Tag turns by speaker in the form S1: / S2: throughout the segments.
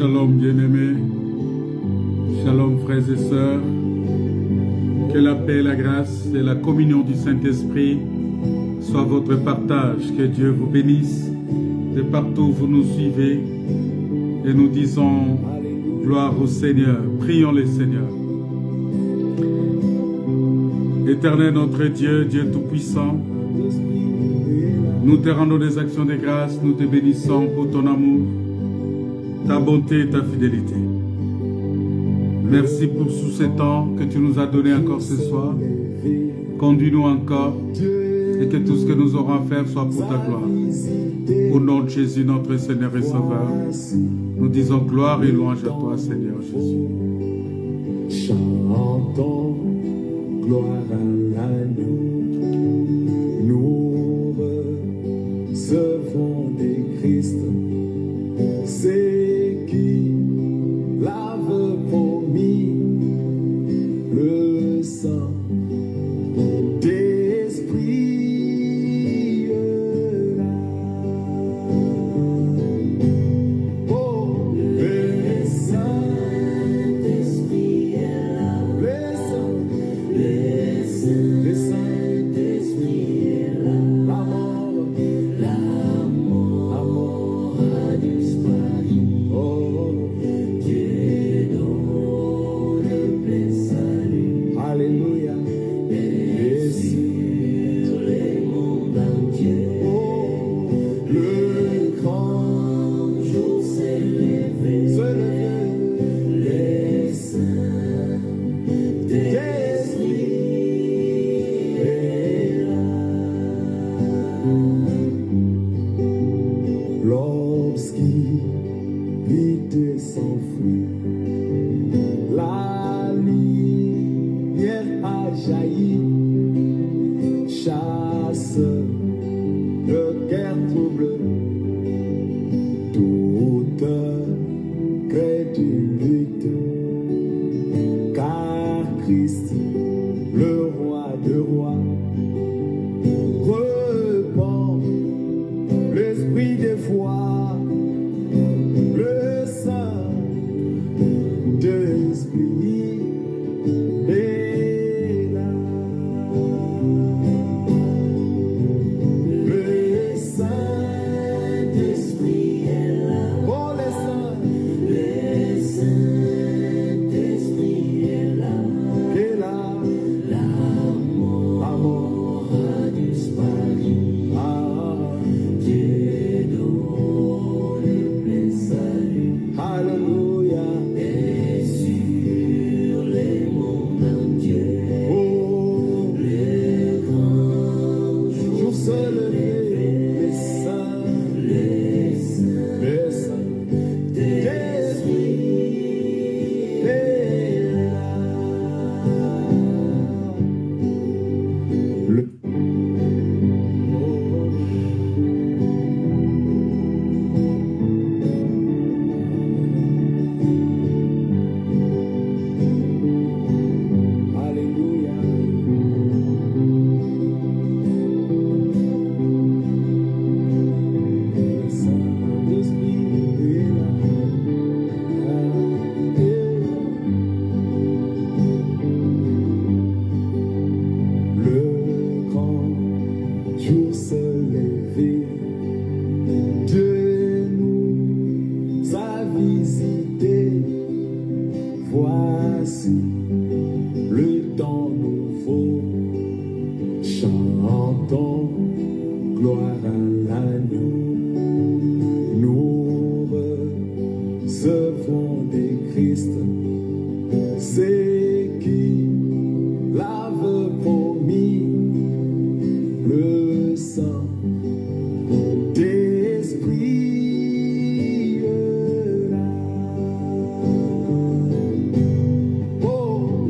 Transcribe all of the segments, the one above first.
S1: Shalom bien-aimés, shalom frères et sœurs, que la paix, la grâce et la communion du Saint-Esprit soient votre partage, que Dieu vous bénisse de partout où vous nous suivez et nous disons gloire au Seigneur, prions le Seigneur. Éternel notre Dieu, Dieu Tout-Puissant, nous te rendons des actions de grâce, nous te bénissons pour ton amour, ta bonté et ta fidélité. Merci pour tout ce temps que tu nous as donné encore ce soir. Conduis-nous encore et que tout ce que nous aurons à faire soit pour ta gloire. Au nom de Jésus, notre Seigneur et Sauveur, nous disons gloire et louange à toi, Seigneur Jésus.
S2: Chantons gloire à l'agneau. Nous recevons des Christ. C'est qui l'avait promis le sang d'esprit là. Oh, le Saint-Esprit est là. Le Saint-Esprit est là. La mort a disparu. Oh, Dieu donne le plein salut. Alléluia. Et sur les mondes entiers, oh, le grand jour s'est levé. Les saints d'esprit est là. L'obscurité s'enfuit, la lumière a jailli, chasse le cœur trouble, toute crédulité, car Christ, le roi de rois, repend l'esprit des foi, le Saint-Esprit est là. Le Saint-Esprit est là. Oh, le Saint-Esprit est là. Et là, la mort a disparu. Dieu donne le plein salut. Alléluia. Et sur les mondes entiers, oh, le grand jour se levait. Les saints d'esprit est là. Alléluia. Le Saint-Esprit est là. Le grand jour se levait, Dieu nous a visités. Voici le temps nouveau. Chantons gloire à l'agneau. Nous recevons des Christ. C'est qui l'avait promis le sang d'esprit là. Oh,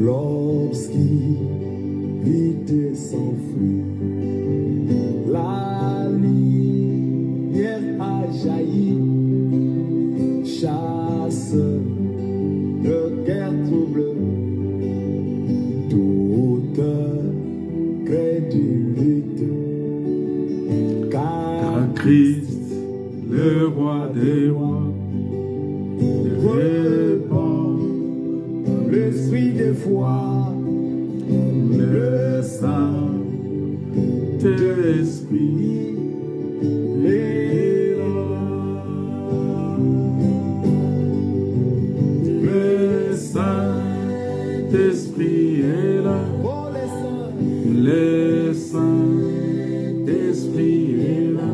S2: Lorsqu'il était s'enfuit, la lumière a jailli, chasse de guerre trouble, toute crédulité,
S1: Car Christ, le roi des rois, répand
S2: l'esprit de foi,
S1: le Saint-Esprit est là. Le Saint-Esprit est là.
S2: pour les saints,
S1: Le Saint-Esprit est là.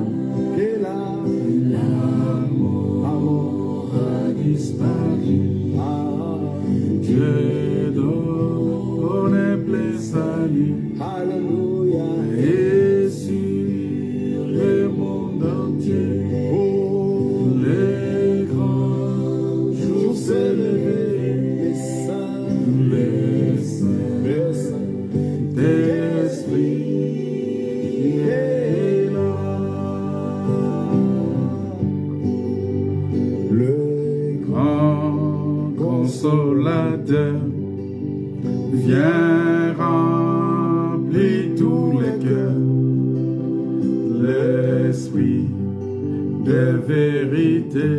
S2: que la
S1: L'amour a disparu. Dieu donne plein salut.
S2: Alléluia.
S1: Et sur le monde entier, les grands jours s'élevés,
S2: Les saints,
S1: le
S2: les saints,
S1: Saint-Esprit est là.
S2: le
S1: Grand consolateur, viens remplir tous les cœurs. L'esprit de vérité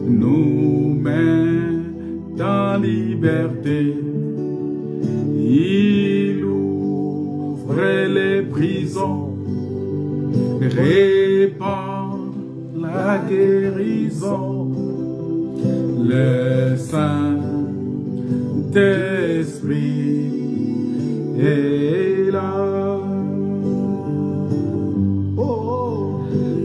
S1: nous met en liberté. Il ouvre les prisons, répand la guérison. Le Saint-Esprit est là.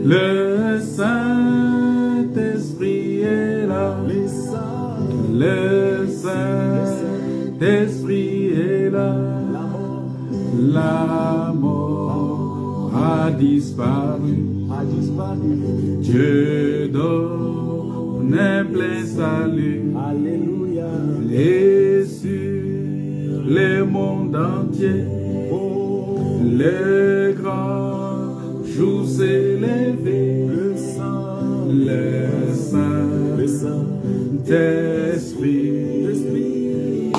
S1: Le Saint-Esprit est là.
S2: les saints,
S1: Le Saint-Esprit est là. La mort a disparu.
S2: a disparu.
S1: Dieu donne un plein salut.
S2: Alléluia.
S1: Et sur le monde entier, le grand jour s'est levé.
S2: Le saint,
S1: Le
S2: le saint,
S1: Saint-Esprit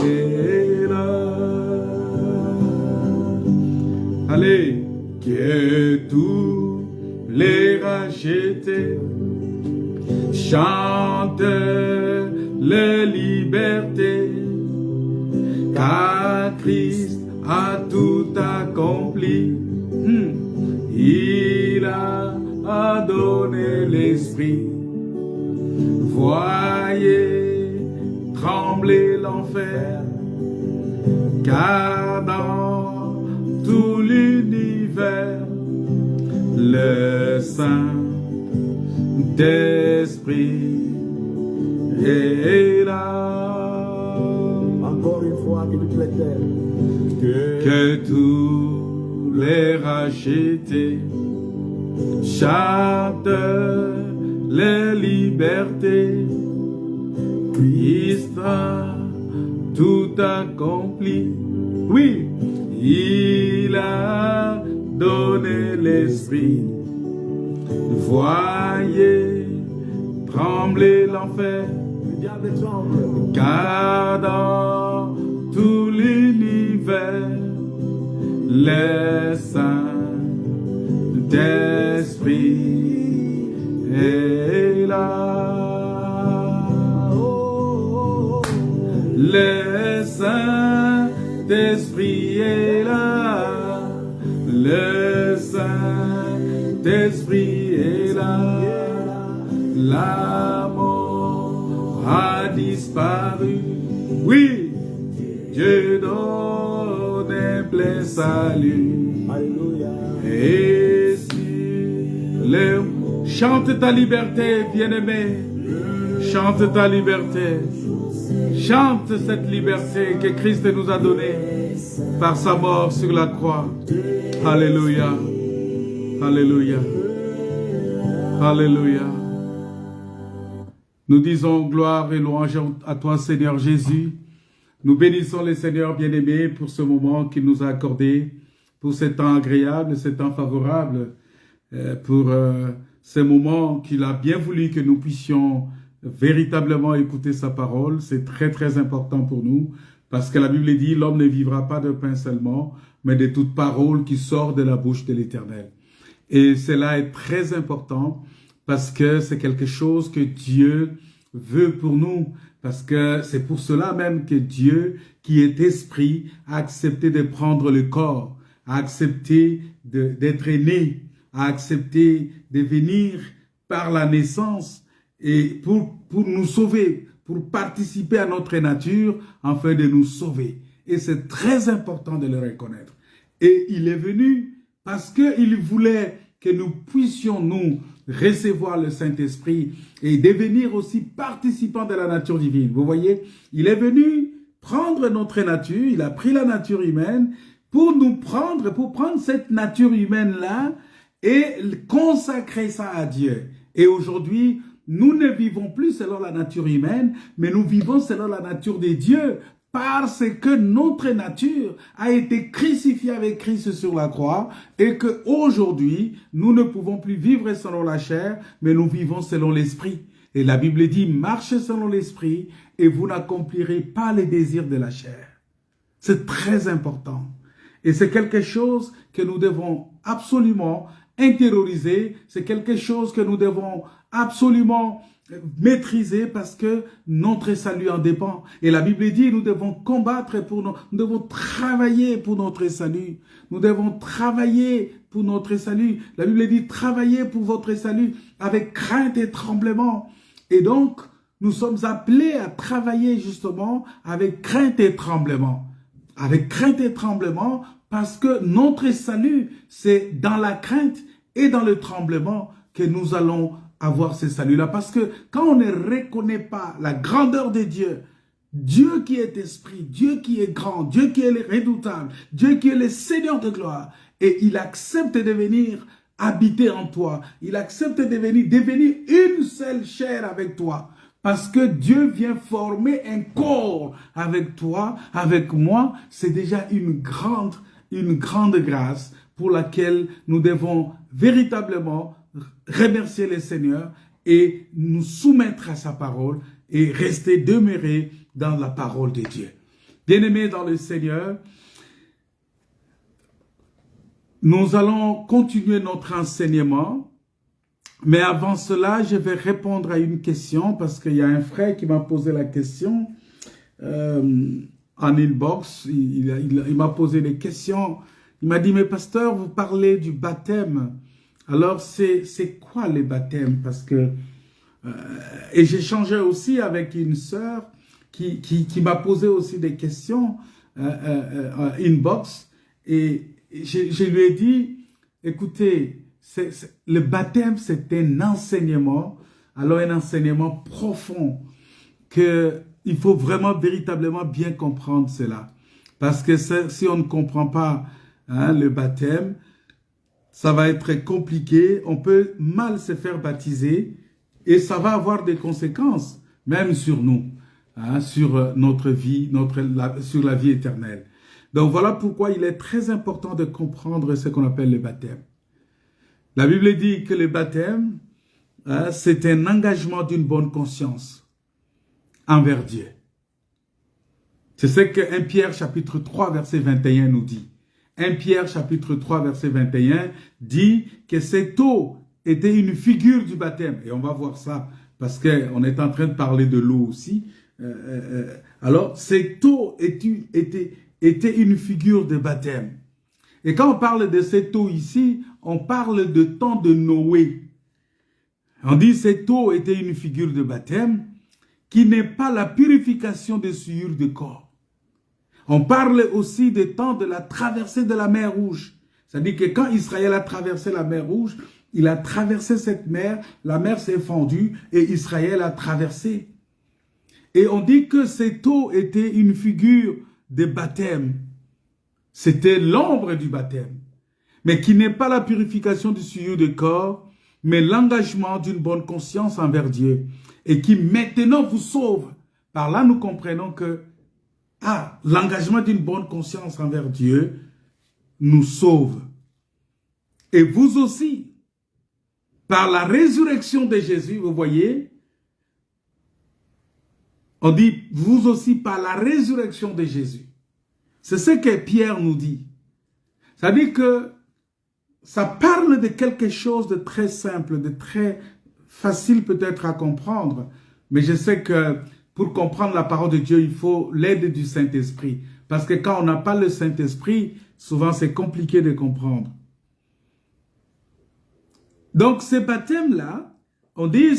S1: est là. Allez, que tous les rachetés chantent la liberté, car Christ a tout accompli. Il a donné l'esprit. Voyez trembler l'enfer, car dans tout l'univers, le Saint-Esprit est là.
S2: encore une fois, que toute la terre,
S1: Que tous les rachetés chantent la liberté. Christ a tout accompli. Oui, il a donné l'esprit. Voyez trembler l'enfer,
S2: le diable tremble.
S1: car dans tout l'univers, le Saint-Esprit est là. Le Saint-Esprit est là. Le Saint-Esprit est là. La mort a disparu. Oui, Dieu donne un plein salut.
S2: Alléluia.
S1: Et chante ta liberté, bien-aimé. Chante ta liberté. Chante cette liberté que Christ nous a donnée par sa mort sur la croix. Alléluia. Alléluia. Alléluia. Nous disons gloire et louange à toi, Seigneur Jésus. Nous bénissons le Seigneur bien-aimé pour ce moment qu'il nous a accordé, pour ce temps agréable, ce temps favorable, pour ces moments qu'il a bien voulu que nous puissions véritablement écouter sa parole. C'est très très important pour nous, parce que la Bible dit, l'homme ne vivra pas de pain seulement, mais de toute parole qui sort de la bouche de l'Éternel. Et cela est très important, parce que c'est quelque chose que Dieu veut pour nous, parce que c'est pour cela même que Dieu, qui est esprit, a accepté de prendre le corps, a accepté d'être né, a accepté de venir par la naissance et pour nous sauver, pour participer à notre nature, afin de nous sauver. Et c'est très important de le reconnaître. Et il est venu parce qu'il voulait que nous puissions nous recevoir le Saint-Esprit et devenir aussi participants de la nature divine. Vous voyez, il est venu prendre notre nature, il a pris la nature humaine pour prendre cette nature humaine-là et consacrer ça à Dieu. Et aujourd'hui, nous ne vivons plus selon la nature humaine, mais nous vivons selon la nature de Dieu, parce que notre nature a été crucifiée avec Christ sur la croix et qu'aujourd'hui, nous ne pouvons plus vivre selon la chair, mais nous vivons selon l'esprit. Et la Bible dit, marchez selon l'esprit et vous n'accomplirez pas les désirs de la chair. C'est très important. Et c'est quelque chose que nous devons absolument intérioriser, c'est quelque chose que nous devons absolument maîtriser, parce que notre salut en dépend. Et la Bible dit, nous devons combattre nous devons travailler pour notre salut. Nous devons travailler pour notre salut. La Bible dit, travaillez pour votre salut avec crainte et tremblement. Et donc, nous sommes appelés à travailler justement avec crainte et tremblement. Avec crainte et tremblement, parce que notre salut, c'est dans la crainte et dans le tremblement que nous allons avoir ce salut-là. Parce que quand on ne reconnaît pas la grandeur de Dieu, Dieu qui est esprit, Dieu qui est grand, Dieu qui est redoutable, Dieu qui est le Seigneur de gloire, et il accepte de venir habiter en toi, il accepte de devenir une seule chair avec toi, parce que Dieu vient former un corps avec toi, avec moi, c'est déjà une grande grâce pour laquelle nous devons véritablement remercier le Seigneur et nous soumettre à sa parole et rester demeurés dans la parole de Dieu. Bien-aimés dans le Seigneur, nous allons continuer notre enseignement, mais avant cela, je vais répondre à une question, parce qu'il y a un frère qui m'a posé la question en inbox. Il m'a posé des questions. Il m'a dit, mais pasteur, vous parlez du baptême. Alors, c'est quoi le baptême? Parce que, et j'échangeais aussi avec une sœur qui m'a posé aussi des questions inbox, et je lui ai dit, écoutez, le baptême, c'est un enseignement, alors un enseignement profond, qu'il faut vraiment véritablement bien comprendre cela. Parce que si on ne comprend pas le baptême, ça va être compliqué, on peut mal se faire baptiser et ça va avoir des conséquences, même sur nous, sur notre vie, sur la vie éternelle. Donc voilà pourquoi il est très important de comprendre ce qu'on appelle le baptême. La Bible dit que le baptême, c'est un engagement d'une bonne conscience envers Dieu. C'est ce que 1 Pierre chapitre 3 verset 21 nous dit. 1 Pierre chapitre 3 verset 21 dit que cette eau était une figure du baptême. Et on va voir ça parce qu'on est en train de parler de l'eau aussi. Alors, cette eau était une figure de baptême. Et quand on parle de cette eau ici, on parle de temps de Noé. On dit cette eau était une figure de baptême qui n'est pas la purification des souillures de corps. On parle aussi des temps de la traversée de la mer Rouge. C'est-à-dire que quand Israël a traversé la mer Rouge, il a traversé cette mer, la mer s'est fendue et Israël a traversé. Et on dit que cette eau était une figure de baptême. C'était l'ombre du baptême, mais qui n'est pas la purification du souillure de corps, mais l'engagement d'une bonne conscience envers Dieu. et qui maintenant vous sauve. Par là, nous comprenons que l'engagement d'une bonne conscience envers Dieu nous sauve. Et vous aussi, par la résurrection de Jésus, vous voyez, on dit, vous aussi par la résurrection de Jésus. C'est ce que Pierre nous dit. Ça dit que ça parle de quelque chose de très simple, de très facile peut-être à comprendre. Mais je sais que pour comprendre la parole de Dieu, il faut l'aide du Saint-Esprit. Parce que quand on n'a pas le Saint-Esprit, souvent c'est compliqué de comprendre. Donc ce baptême-là, on dit,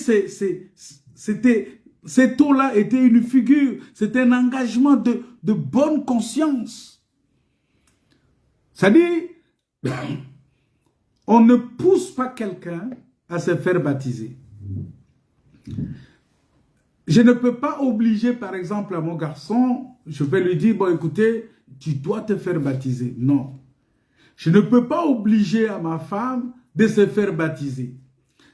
S1: cette eau-là était une figure, c'était un engagement de bonne conscience. Ça dit, on ne pousse pas quelqu'un à se faire baptiser. Je ne peux pas obliger, par exemple, à mon garçon, je vais lui dire, bon, écoutez, tu dois te faire baptiser. Non. Je ne peux pas obliger à ma femme de se faire baptiser.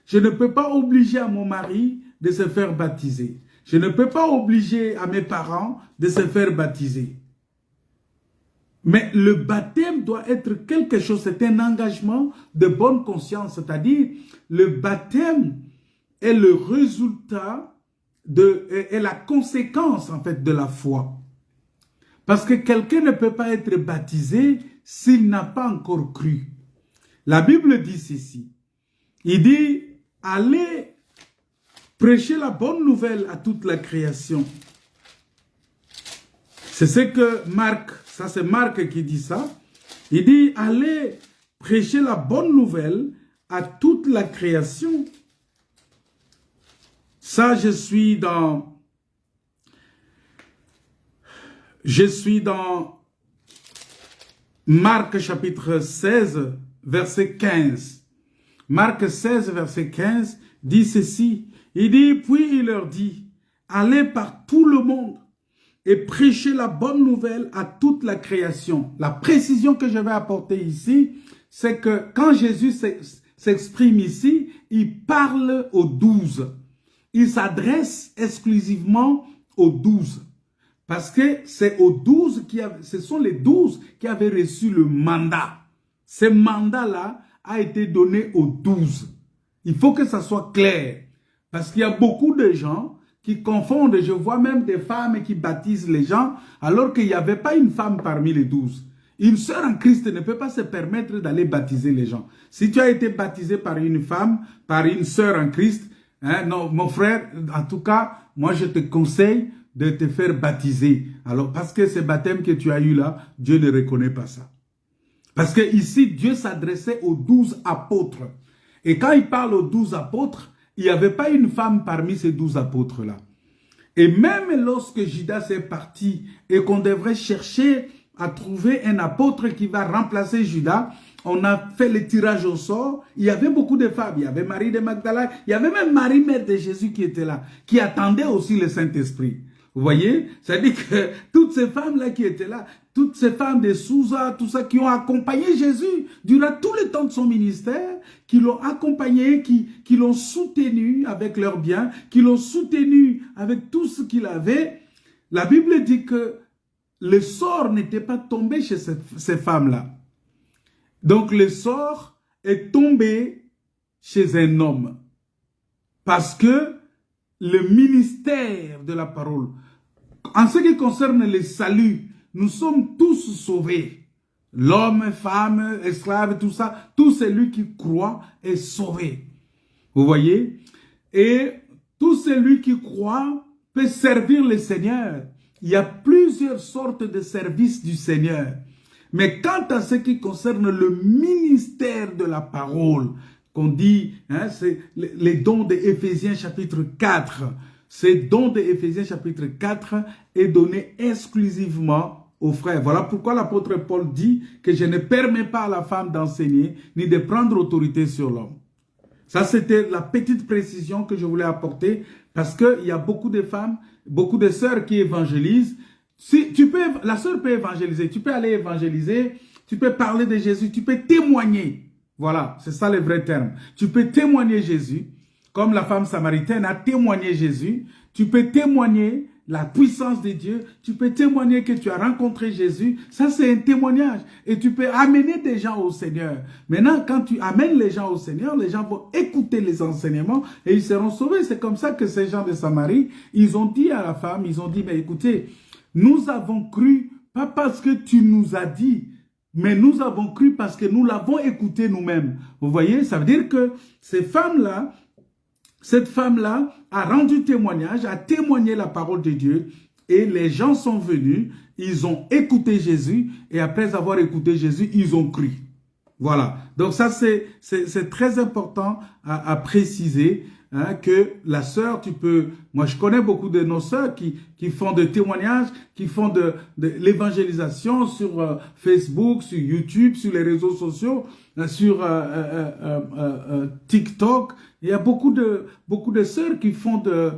S1: Je ne peux pas obliger à mon mari de se faire baptiser. Je ne peux pas obliger à mes parents de se faire baptiser. Mais le baptême doit être quelque chose, c'est un engagement de bonne conscience, c'est-à-dire le baptême est le résultat est la conséquence en fait de la foi. Parce que quelqu'un ne peut pas être baptisé s'il n'a pas encore cru. La Bible dit ceci. Il dit, allez prêcher la bonne nouvelle à toute la création. C'est ce que Marc, ça c'est Marc qui dit ça. Il dit, allez prêcher la bonne nouvelle à toute la création. Ça, je suis dans Marc chapitre 16, verset 15. Marc 16, verset 15 dit ceci. Il dit, puis il leur dit, allez par tout le monde et prêchez la bonne nouvelle à toute la création. La précision que je vais apporter ici, c'est que quand Jésus s'exprime ici, il parle aux 12. Il s'adresse exclusivement aux 12. Parce que c'est aux 12 ce sont les 12 qui avaient reçu le mandat. Ce mandat-là a été donné aux 12. Il faut que ça soit clair. Parce qu'il y a beaucoup de gens qui confondent. Je vois même des femmes qui baptisent les gens alors qu'il n'y avait pas une femme parmi les 12. Une sœur en Christ ne peut pas se permettre d'aller baptiser les gens. Si tu as été baptisé par une femme, par une sœur en Christ, non, mon frère, en tout cas, moi je te conseille de te faire baptiser. Alors, parce que ce baptême que tu as eu là, Dieu ne reconnaît pas ça. Parce que ici, Dieu s'adressait aux 12 apôtres. Et quand il parle aux 12 apôtres, il n'y avait pas une femme parmi ces 12 apôtres-là. Et même lorsque Judas est parti et qu'on devrait chercher à trouver un apôtre qui va remplacer Judas, on a fait le tirage au sort. Il y avait beaucoup de femmes. Il y avait Marie de Magdala. Il y avait même Marie, mère de Jésus, qui était là, qui attendait aussi le Saint-Esprit. Vous voyez? C'est-à-dire que toutes ces femmes-là qui étaient là, toutes ces femmes de Souza, tout ça, qui ont accompagné Jésus durant tout le temps de son ministère, qui l'ont accompagné, qui l'ont soutenu avec leurs biens, qui l'ont soutenu avec tout ce qu'il avait. La Bible dit que le sort n'était pas tombé chez ces femmes-là. Donc le sort est tombé chez un homme. Parce que le ministère de la parole, en ce qui concerne le salut, nous sommes tous sauvés. L'homme, femme, esclave, tout ça, tout celui qui croit est sauvé. Vous voyez? Et tout celui qui croit peut servir le Seigneur. Il y a plusieurs sortes de services du Seigneur. Mais quant à ce qui concerne le ministère de la parole, qu'on dit, c'est les dons de Éphésiens chapitre 4. Ces dons de Éphésiens chapitre 4 est donné exclusivement aux frères. Voilà pourquoi l'apôtre Paul dit que je ne permets pas à la femme d'enseigner ni de prendre autorité sur l'homme. Ça, c'était la petite précision que je voulais apporter parce qu'il y a beaucoup de femmes, beaucoup de sœurs qui évangélisent. Si tu peux, la sœur peut évangéliser, tu peux aller évangéliser, tu peux parler de Jésus, tu peux témoigner. Voilà, c'est ça le vrai terme. Tu peux témoigner Jésus. comme la femme samaritaine a témoigné Jésus, tu peux témoigner la puissance de Dieu, tu peux témoigner que tu as rencontré Jésus, ça c'est un témoignage. Et tu peux amener des gens au Seigneur. Maintenant, quand tu amènes les gens au Seigneur, les gens vont écouter les enseignements et ils seront sauvés. C'est comme ça que ces gens de Samarie, ils ont dit à la femme, ils ont dit, mais écoutez, nous avons cru, pas parce que tu nous as dit, mais nous avons cru parce que nous l'avons écouté nous-mêmes. Vous voyez, ça veut dire que ces femmes-là, cette femme-là a rendu témoignage, a témoigné la parole de Dieu et les gens sont venus, ils ont écouté Jésus et après avoir écouté Jésus, ils ont cru. Voilà. Donc ça, c'est très important à préciser hein, que la sœur, tu peux... Moi, je connais beaucoup de nos sœurs qui font des témoignages, qui font de l'évangélisation sur Facebook, sur YouTube, sur les réseaux sociaux, sur TikTok. Il y a beaucoup de sœurs qui font de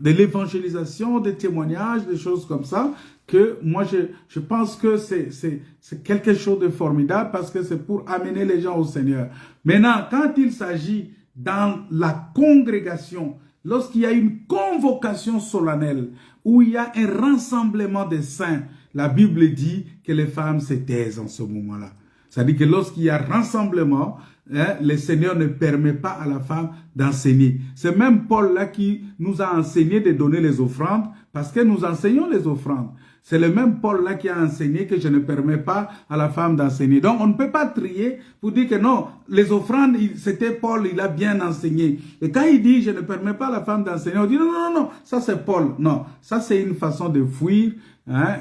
S1: l'évangélisation, des témoignages, des choses comme ça, que moi, je pense que c'est quelque chose de formidable parce que c'est pour amener les gens au Seigneur. Maintenant, quand il s'agit dans la congrégation, lorsqu'il y a une convocation solennelle, où il y a un rassemblement des saints, la Bible dit que les femmes se taisent en ce moment-là. C'est-à-dire que lorsqu'il y a rassemblement, hein, le Seigneur ne permet pas à la femme d'enseigner. C'est même Paul là qui nous a enseigné de donner les offrandes, parce que nous enseignons les offrandes. C'est le même Paul là qui a enseigné que je ne permets pas à la femme d'enseigner. Donc on ne peut pas trier pour dire que non, les offrandes, c'était Paul, il a bien enseigné. Et quand il dit je ne permets pas à la femme d'enseigner, on dit non, non, non, ça c'est Paul. Non, ça c'est une façon de fuir, hein,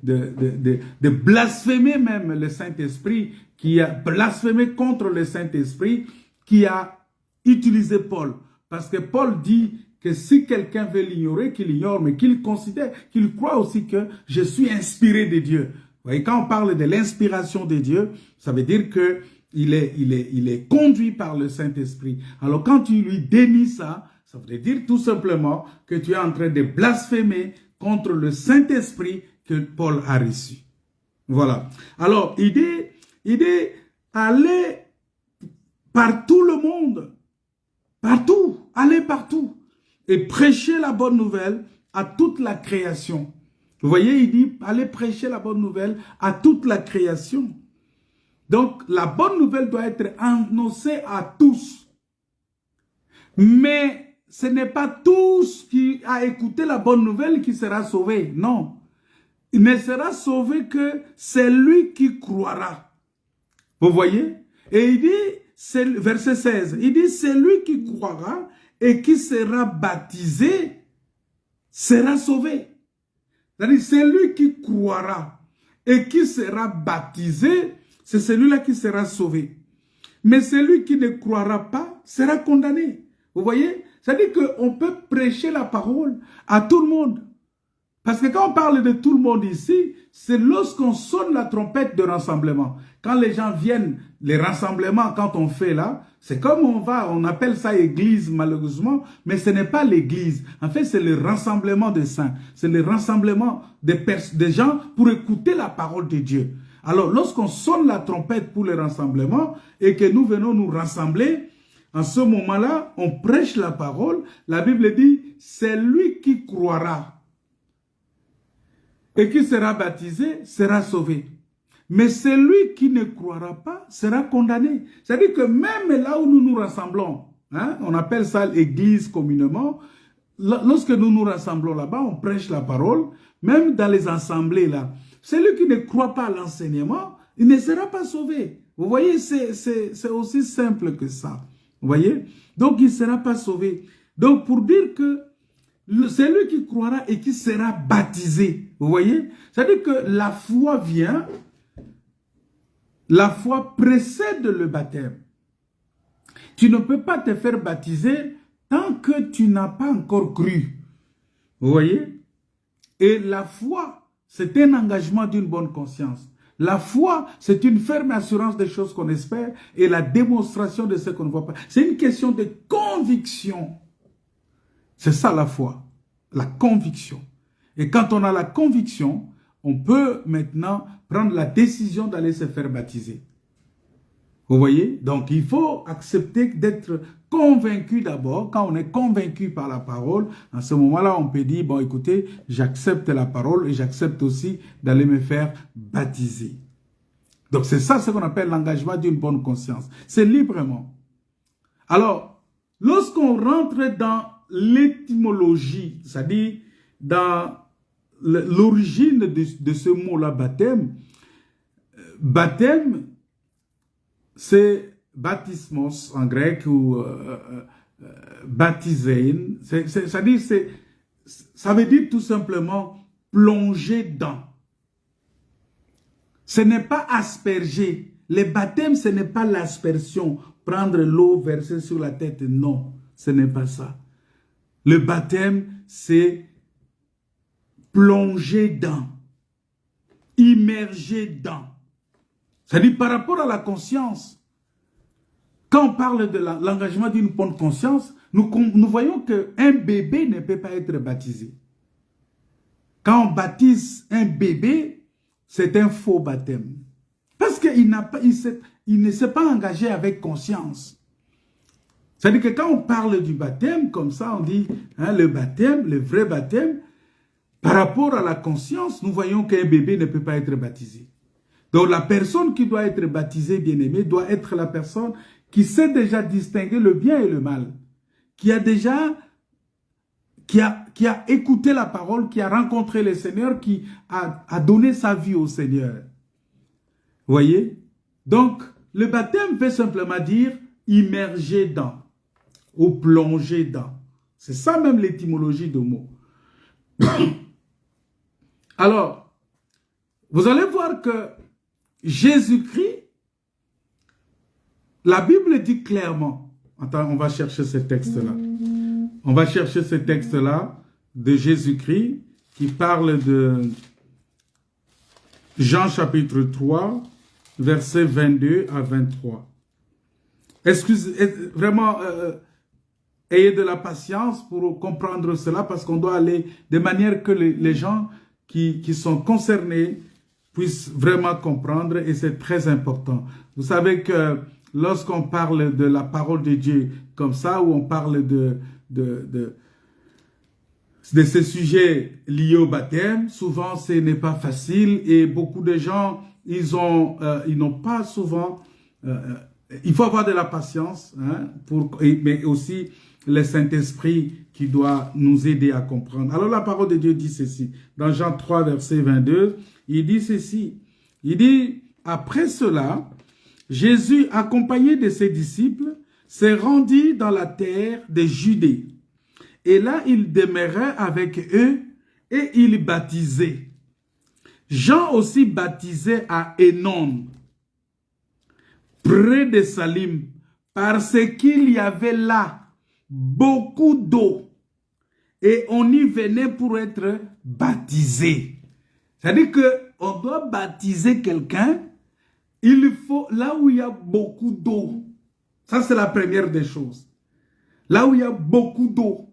S1: de blasphémer même le Saint-Esprit, qui a blasphémé contre le Saint-Esprit, qui a utilisé Paul. Parce que Paul dit que si quelqu'un veut l'ignorer, qu'il l'ignore, mais qu'il considère, qu'il croit aussi que je suis inspiré de Dieu. Vous voyez, quand on parle de l'inspiration de Dieu, ça veut dire que il est conduit par le Saint-Esprit. Alors quand tu lui dénies ça, ça veut dire tout simplement que tu es en train de blasphémer contre le Saint-Esprit que Paul a reçu. Voilà. Alors, il dit, allez par tout le monde, partout, allez partout, et prêcher la bonne nouvelle à toute la création. Vous voyez, il dit, allez prêcher la bonne nouvelle à toute la création. Donc, la bonne nouvelle doit être annoncée à tous. Mais ce n'est pas tous qui a écouté la bonne nouvelle qui sera sauvé. Non. Il ne sera sauvé que celui qui croira. Vous voyez? Et il dit, verset 16, il dit, celui qui croira et qui sera baptisé sera sauvé. C'est-à-dire, celui qui croira et qui sera baptisé, c'est celui-là qui sera sauvé. Mais celui qui ne croira pas sera condamné. Vous voyez? C'est-à-dire qu'on peut prêcher la parole à tout le monde. Parce que quand on parle de tout le monde ici, c'est lorsqu'on sonne la trompette de rassemblement. Quand les gens viennent, les rassemblements, quand on fait là, c'est comme on appelle ça église malheureusement, mais ce n'est pas l'église. En fait, c'est le rassemblement des saints. C'est le rassemblement des gens pour écouter la parole de Dieu. Alors, lorsqu'on sonne la trompette pour le rassemblement et que nous venons nous rassembler, en ce moment-là, on prêche la parole. La Bible dit, c'est lui qui croira et qui sera baptisé sera sauvé. Mais celui qui ne croira pas sera condamné. C'est-à-dire que même là où nous nous rassemblons, hein, on appelle ça l'église communément, lorsque nous nous rassemblons là-bas, on prêche la parole, même dans les assemblées là, celui qui ne croit pas à l'enseignement, il ne sera pas sauvé. Vous voyez, c'est aussi simple que ça. Vous voyez? Donc, il ne sera pas sauvé. Donc, pour dire que c'est lui qui croira et qui sera baptisé. Vous voyez? C'est-à-dire que la foi vient, la foi précède le baptême. Tu ne peux pas te faire baptiser tant que tu n'as pas encore cru. Vous voyez? Et la foi, c'est un engagement d'une bonne conscience. La foi, c'est une ferme assurance des choses qu'on espère et la démonstration de ce qu'on ne voit pas. C'est une question de conviction. C'est ça la foi, la conviction. Et quand on a la conviction, on peut maintenant prendre la décision d'aller se faire baptiser. Vous voyez? Donc, il faut accepter d'être convaincu d'abord. Quand on est convaincu par la parole, à ce moment-là, on peut dire, bon, écoutez, j'accepte la parole et j'accepte aussi d'aller me faire baptiser. Donc, c'est ça ce qu'on appelle l'engagement d'une bonne conscience. C'est librement. Alors, lorsqu'on rentre dans l'étymologie, c'est-à-dire dans l'origine de ce mot-là, baptême, baptême, c'est baptismos en grec ou baptisein. C'est-à-dire, ça veut dire tout simplement plonger dans. Ce n'est pas asperger. Les baptêmes, ce n'est pas l'aspersion. Prendre l'eau, verser sur la tête. Non, ce n'est pas ça. Le baptême, c'est plonger dans. Immerger dans. C'est-à-dire par rapport à la conscience. Quand on parle de l'engagement d'une bonne conscience, nous voyons qu'un bébé ne peut pas être baptisé. Quand on baptise un bébé, c'est un faux baptême. Parce qu'il ne s'est pas engagé avec conscience. C'est-à-dire que quand on parle du baptême, comme ça, on dit, hein, le baptême, le vrai baptême, par rapport à la conscience, nous voyons qu'un bébé ne peut pas être baptisé. Donc la personne qui doit être baptisée, bien-aimée, doit être la personne qui sait déjà distinguer le bien et le mal, qui a écouté la parole, qui a rencontré le Seigneur, qui a donné sa vie au Seigneur. Vous voyez? Donc, le baptême veut simplement dire immerger dans ou plonger dans. C'est ça même l'étymologie du mot. Alors, vous allez voir que Jésus-Christ, la Bible dit clairement, attends, on va chercher ce texte-là. On va chercher ce texte-là de Jésus-Christ qui parle de Jean chapitre 3, versets 22 à 23. Vraiment, ayez de la patience pour comprendre cela parce qu'on doit aller de manière que les gens qui sont concernés puissent vraiment comprendre et c'est très important. Vous savez que lorsqu'on parle de la parole de Dieu comme ça, où on parle de ces sujets liés au baptême, souvent ce n'est pas facile et beaucoup de gens, ils n'ont pas souvent, il faut avoir de la patience, hein, mais aussi le Saint-Esprit qui doit nous aider à comprendre. Alors la parole de Dieu dit ceci, dans Jean 3 verset 22, il dit ceci, il dit, après cela, Jésus, accompagné de ses disciples, s'est rendu dans la terre de Judée. Et là, il demeurait avec eux et il baptisait. Jean aussi baptisait à Énon, près de Salim, parce qu'il y avait là beaucoup d'eau. Et on y venait pour être baptisé. C'est-à-dire qu'on doit baptiser quelqu'un, il faut là où il y a beaucoup d'eau. Ça, c'est la première des choses. Là où il y a beaucoup d'eau.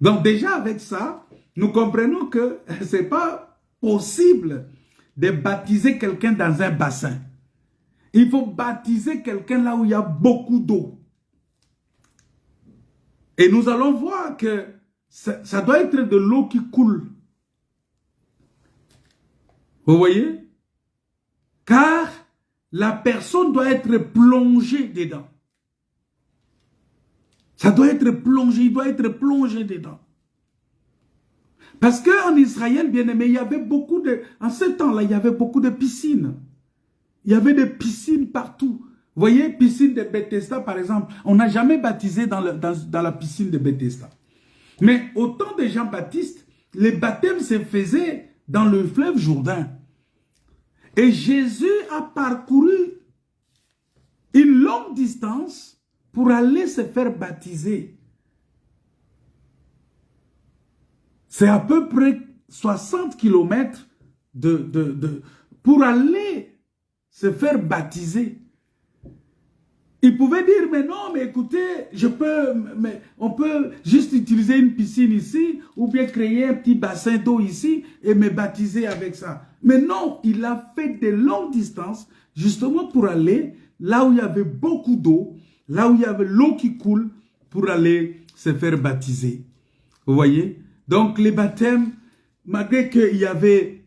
S1: Donc déjà avec ça, nous comprenons que ce n'est pas possible de baptiser quelqu'un dans un bassin. Il faut baptiser quelqu'un là où il y a beaucoup d'eau. Et nous allons voir que ça doit être de l'eau qui coule. Vous voyez? Car la personne doit être plongée dedans. Ça doit être plongé, il doit être plongé dedans. Parce qu'en Israël, bien aimé, il y avait beaucoup de... En ce temps-là, il y avait beaucoup de piscines. Il y avait des piscines partout. Vous voyez, piscine de Bethesda, par exemple. On n'a jamais baptisé dans la piscine de Bethesda. Mais au temps de Jean-Baptiste, les baptêmes se faisaient dans le fleuve Jourdain. Et Jésus a parcouru une longue distance pour aller se faire baptiser. C'est à peu près 60 km pour aller se faire baptiser. Il pouvait dire, mais non, mais écoutez, on peut juste utiliser une piscine ici, ou bien créer un petit bassin d'eau ici, et me baptiser avec ça. Mais non, il a fait de longues distances justement pour aller là où il y avait beaucoup d'eau, là où il y avait l'eau qui coule, pour aller se faire baptiser. Vous voyez? Donc les baptêmes, malgré qu'il y avait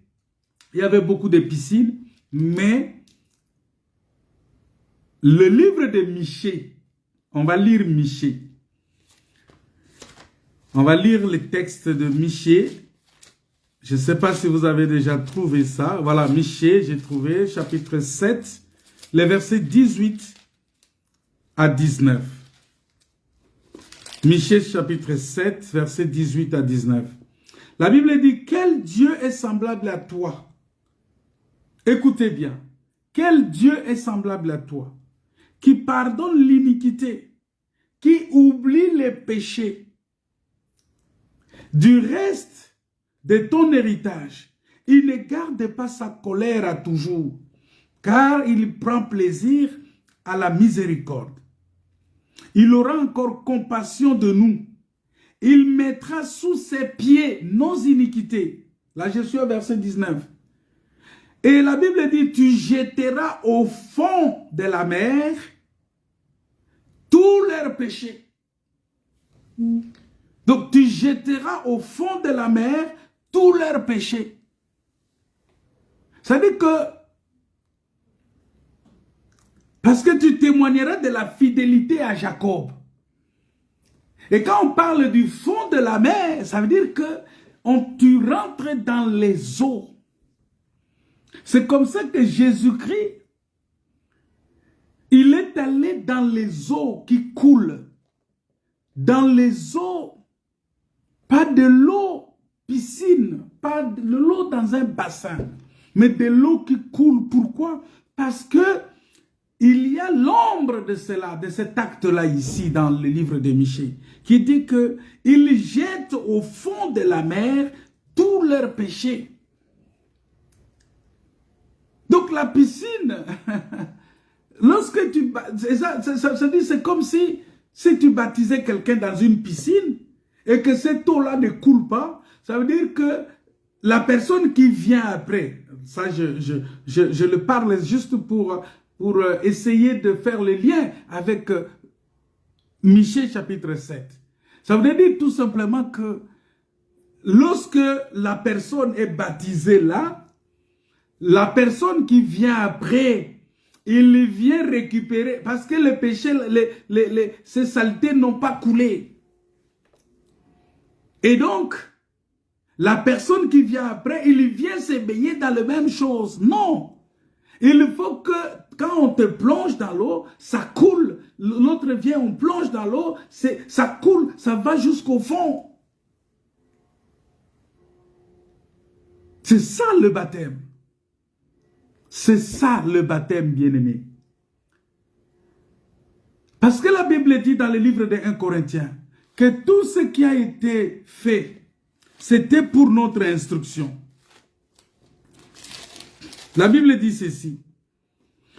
S1: beaucoup de piscines, mais le livre de Michée, on va lire Michée. On va lire le texte de Michée. Je ne sais pas si vous avez déjà trouvé ça. Voilà, Michée, j'ai trouvé, chapitre 7, les versets 18 à 19. Michée, chapitre 7, versets 18 à 19. La Bible dit, quel Dieu est semblable à toi? Écoutez bien. Quel Dieu est semblable à toi? Qui pardonne l'iniquité, qui oublie les péchés. Du reste de ton héritage, il ne garde pas sa colère à toujours, car il prend plaisir à la miséricorde. Il aura encore compassion de nous. Il mettra sous ses pieds nos iniquités. Là, je suis au verset 19. Et la Bible dit, tu jetteras au fond de la mer tous leurs péchés. Donc, tu jetteras au fond de la mer tous leurs péchés. C'est-à-dire que, parce que tu témoigneras de la fidélité à Jacob. Et quand on parle du fond de la mer, ça veut dire que tu rentres dans les eaux. C'est comme ça que Jésus-Christ, il est allé dans les eaux qui coulent. Dans les eaux, pas de l'eau piscine, pas de l'eau dans un bassin, mais de l'eau qui coule. Pourquoi? Parce que il y a l'ombre de cela, de cet acte-là ici dans le livre de Michée, qui dit que il jette au fond de la mer tous leurs péchés. Donc la piscine, lorsque tu... C'est comme si tu baptisais quelqu'un dans une piscine et que cette eau-là ne coule pas, ça veut dire que la personne qui vient après, ça je le parle juste pour essayer de faire le lien avec Michée chapitre 7. Ça veut dire tout simplement que lorsque la personne est baptisée là, la personne qui vient après, il vient récupérer, parce que les péchés, ces saletés n'ont pas coulé. Et donc, la personne qui vient après, il vient se baigner dans la même chose. Non! Il faut que, quand on te plonge dans l'eau, ça coule. L'autre vient, on plonge dans l'eau, ça coule, ça va jusqu'au fond. C'est ça le baptême. C'est ça le baptême, bien-aimé. Parce que la Bible dit dans le livre de 1 Corinthiens que tout ce qui a été fait, c'était pour notre instruction. La Bible dit ceci.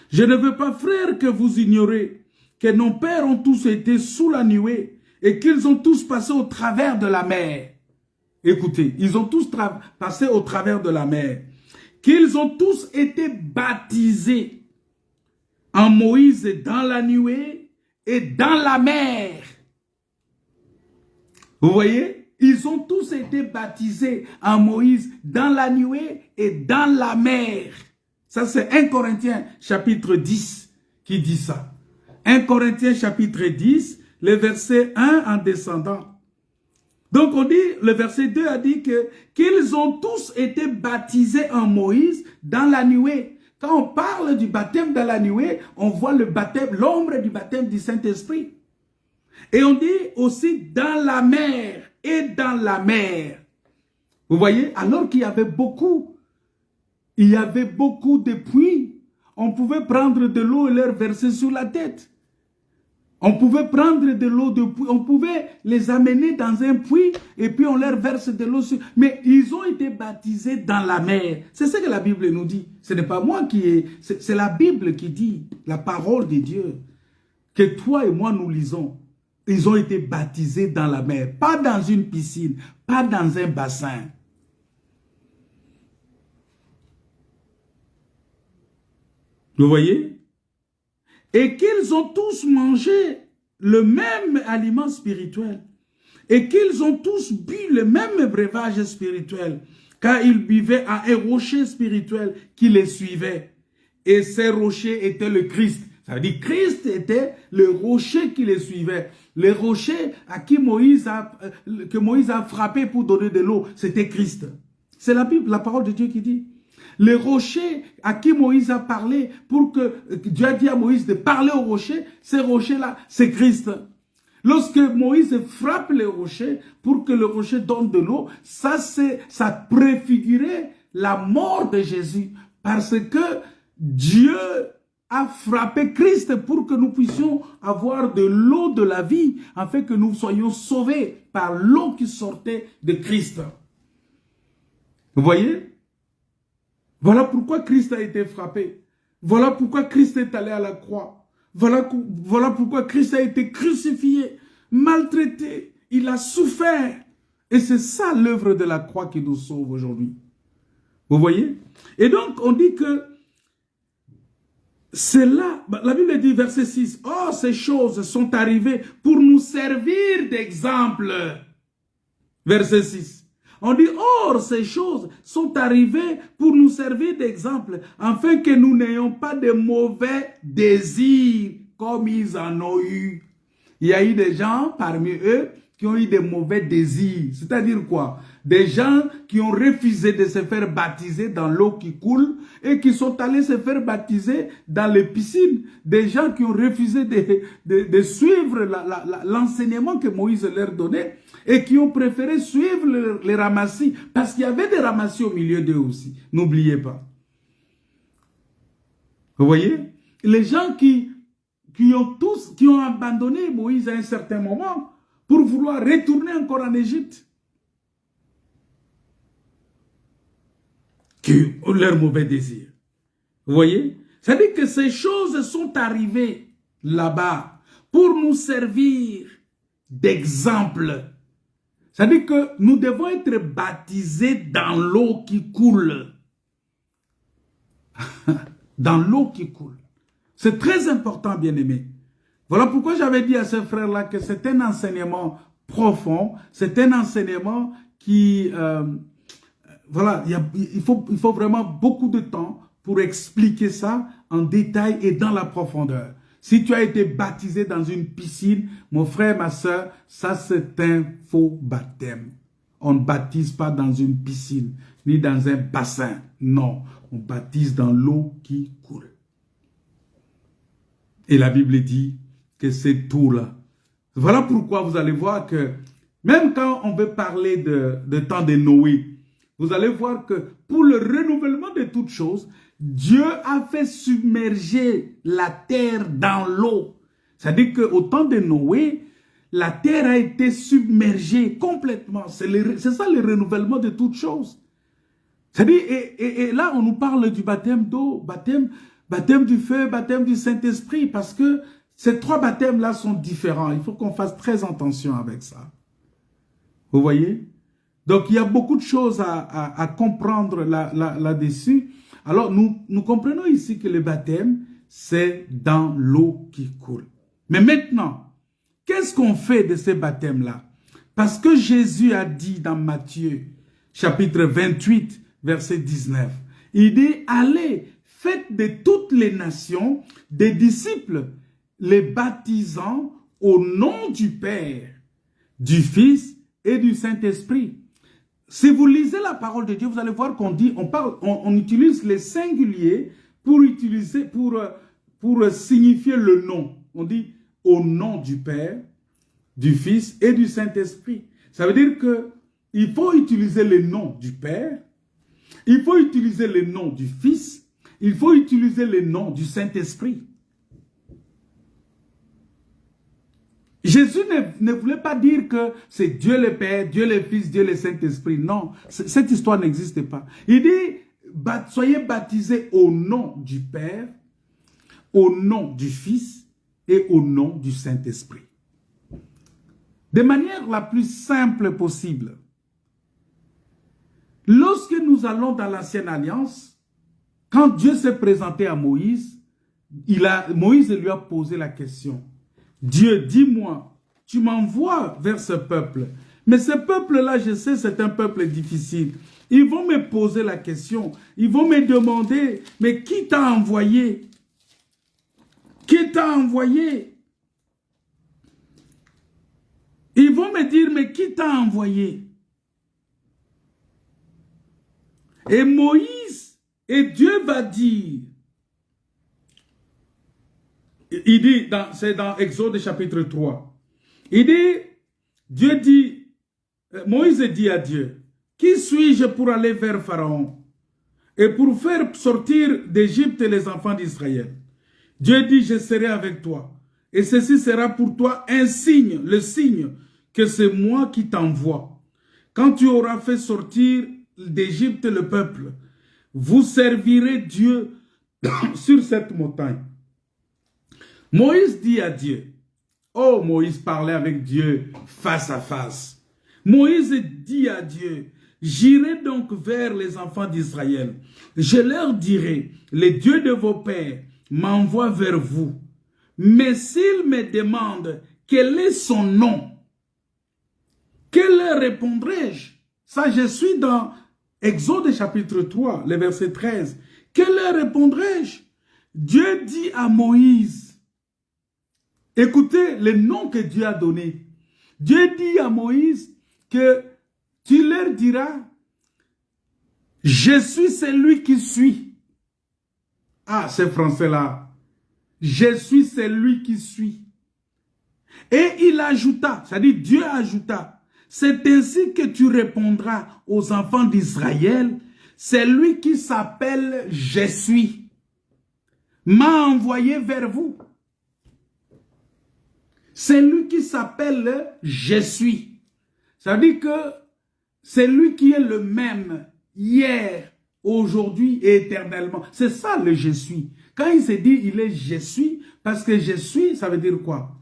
S1: Je ne veux pas, frères, que vous ignorez que nos pères ont tous été sous la nuée et qu'ils ont tous passé au travers de la mer. Écoutez, ils ont tous passé au travers de la mer. Qu'ils ont tous été baptisés en Moïse dans la nuée et dans la mer. Vous voyez? Ils ont tous été baptisés en Moïse dans la nuée et dans la mer. Ça, c'est 1 Corinthiens chapitre 10 qui dit ça. 1 Corinthiens chapitre 10, le verset 1 en descendant. Donc on dit, le verset 2 a dit qu'ils ont tous été baptisés en Moïse dans la nuée. Quand on parle du baptême dans la nuée, on voit le baptême, l'ombre du baptême du Saint-Esprit. Et on dit aussi dans la mer et dans la mer. Vous voyez, alors qu'il y avait beaucoup, de puits, on pouvait prendre de l'eau et leur verser sur la tête. On pouvait prendre de l'eau de puits, on pouvait les amener dans un puits et puis on leur verse de l'eau sur... Mais ils ont été baptisés dans la mer. C'est ce que la Bible nous dit. Ce n'est pas moi qui ai... C'est la Bible qui dit, la parole de Dieu, que toi et moi nous lisons. Ils ont été baptisés dans la mer, pas dans une piscine, pas dans un bassin. Vous voyez? Et qu'ils ont tous mangé le même aliment spirituel. Et qu'ils ont tous bu le même breuvage spirituel. Car ils buvaient à un rocher spirituel qui les suivait. Et ces rochers étaient le Christ. Ça veut dire que Christ était le rocher qui les suivait. Le rocher à qui Moïse a frappé pour donner de l'eau, c'était Christ. C'est la Bible, la parole de Dieu qui dit. Le rocher à qui Moïse a parlé pour que Dieu a dit à Moïse de parler au rocher, ces rochers-là, c'est Christ. Lorsque Moïse frappe le rocher pour que le rocher donne de l'eau, ça préfigurait la mort de Jésus. Parce que Dieu a frappé Christ pour que nous puissions avoir de l'eau de la vie, afin que nous soyons sauvés par l'eau qui sortait de Christ. Vous voyez? Voilà pourquoi Christ a été frappé. Voilà pourquoi Christ est allé à la croix. Voilà pourquoi Christ a été crucifié, maltraité. Il a souffert. Et c'est ça l'œuvre de la croix qui nous sauve aujourd'hui. Vous voyez? Et donc, on dit que c'est là, la Bible dit verset 6, « Oh, ces choses sont arrivées pour nous servir d'exemple. » Verset 6. On dit, « Or, ces choses sont arrivées pour nous servir d'exemple, afin que nous n'ayons pas de mauvais désirs comme ils en ont eu. » Il y a eu des gens parmi eux qui ont eu des mauvais désirs. C'est-à-dire quoi? Des gens qui ont refusé de se faire baptiser dans l'eau qui coule et qui sont allés se faire baptiser dans les piscines. Des gens qui ont refusé de suivre l'enseignement que Moïse leur donnait et qui ont préféré suivre les ramassis parce qu'il y avait des ramassis au milieu d'eux aussi. N'oubliez pas. Vous voyez? Les gens qui ont abandonné Moïse à un certain moment pour vouloir retourner encore en Égypte. Qui ont leur mauvais désir. Vous voyez? C'est-à-dire que ces choses sont arrivées là-bas pour nous servir d'exemple. C'est-à-dire que nous devons être baptisés dans l'eau qui coule. Dans l'eau qui coule. C'est très important, bien-aimés. Voilà pourquoi j'avais dit à ce frère-là que c'est un enseignement profond, c'est un enseignement qui... voilà, il faut vraiment beaucoup de temps pour expliquer ça en détail et dans la profondeur. Si tu as été baptisé dans une piscine, mon frère, ma soeur, ça c'est un faux baptême. On ne baptise pas dans une piscine, ni dans un bassin. Non, on baptise dans l'eau qui coule. Et la Bible dit que c'est tout là. Voilà pourquoi vous allez voir que même quand on veut parler de temps de Noé, vous allez voir que pour le renouvellement de toutes choses, Dieu a fait submerger la terre dans l'eau. C'est-à-dire qu'au temps de Noé, la terre a été submergée complètement. C'est ça le renouvellement de toutes choses. C'est-à-dire, et là, on nous parle du baptême d'eau, baptême du feu, baptême du Saint-Esprit, parce que ces trois baptêmes-là sont différents. Il faut qu'on fasse très attention avec ça. Vous voyez? Donc, il y a beaucoup de choses à comprendre là-dessus. Alors, nous comprenons ici que le baptême, c'est dans l'eau qui coule. Mais maintenant, qu'est-ce qu'on fait de ces baptêmes-là? Parce que Jésus a dit dans Matthieu, chapitre 28, verset 19, il dit, « Allez, faites de toutes les nations des disciples, les baptisant au nom du Père, du Fils et du Saint-Esprit. » Si vous lisez la parole de Dieu, vous allez voir qu'on dit, on utilise les singuliers pour signifier le nom. On dit au nom du Père, du Fils et du Saint-Esprit. Ça veut dire que il faut utiliser le nom du Père, il faut utiliser le nom du Fils, il faut utiliser le nom du Saint-Esprit. Jésus ne voulait pas dire que c'est Dieu le Père, Dieu le Fils, Dieu le Saint-Esprit. Non, cette histoire n'existe pas. Il dit, soyez baptisés au nom du Père, au nom du Fils et au nom du Saint-Esprit. De manière la plus simple possible. Lorsque nous allons dans l'Ancienne Alliance, quand Dieu s'est présenté à Moïse, Moïse lui a posé la question. Dieu, dis-moi, tu m'envoies vers ce peuple. Mais ce peuple-là, je sais, c'est un peuple difficile. Ils vont me poser la question. Ils vont me demander, mais qui t'a envoyé? Qui t'a envoyé? Ils vont me dire, mais qui t'a envoyé? Et Moïse, et Dieu va dire, il dit, c'est dans Exode chapitre 3, il dit, Moïse dit à Dieu, qui suis-je pour aller vers Pharaon et pour faire sortir d'Égypte les enfants d'Israël? Dieu dit, je serai avec toi. Et ceci sera pour toi un signe, le signe que c'est moi qui t'envoie. Quand tu auras fait sortir d'Égypte le peuple, vous servirez Dieu sur cette montagne. Moïse dit à Dieu, oh, Moïse parlait avec Dieu face à face. Moïse dit à Dieu, j'irai donc vers les enfants d'Israël. Je leur dirai, le Dieu de vos pères m'envoie vers vous. Mais s'ils me demandent quel est son nom, que leur répondrai-je? Ça, je suis dans Exode chapitre 3, le verset 13. Que leur répondrai-je? Dieu dit à Moïse, écoutez le nom que Dieu a donné. Dieu dit à Moïse que tu leur diras, je suis celui qui suis. Ah, ce français-là. Je suis celui qui suis. Et il ajouta, c'est-à-dire Dieu ajouta, c'est ainsi que tu répondras aux enfants d'Israël, c'est lui qui s'appelle Je suis, m'a envoyé vers vous. C'est lui qui s'appelle Je suis. Ça veut dire que c'est lui qui est le même hier, aujourd'hui et éternellement. C'est ça le Je suis. Quand il se dit il est Je suis, parce que Je suis, ça veut dire quoi?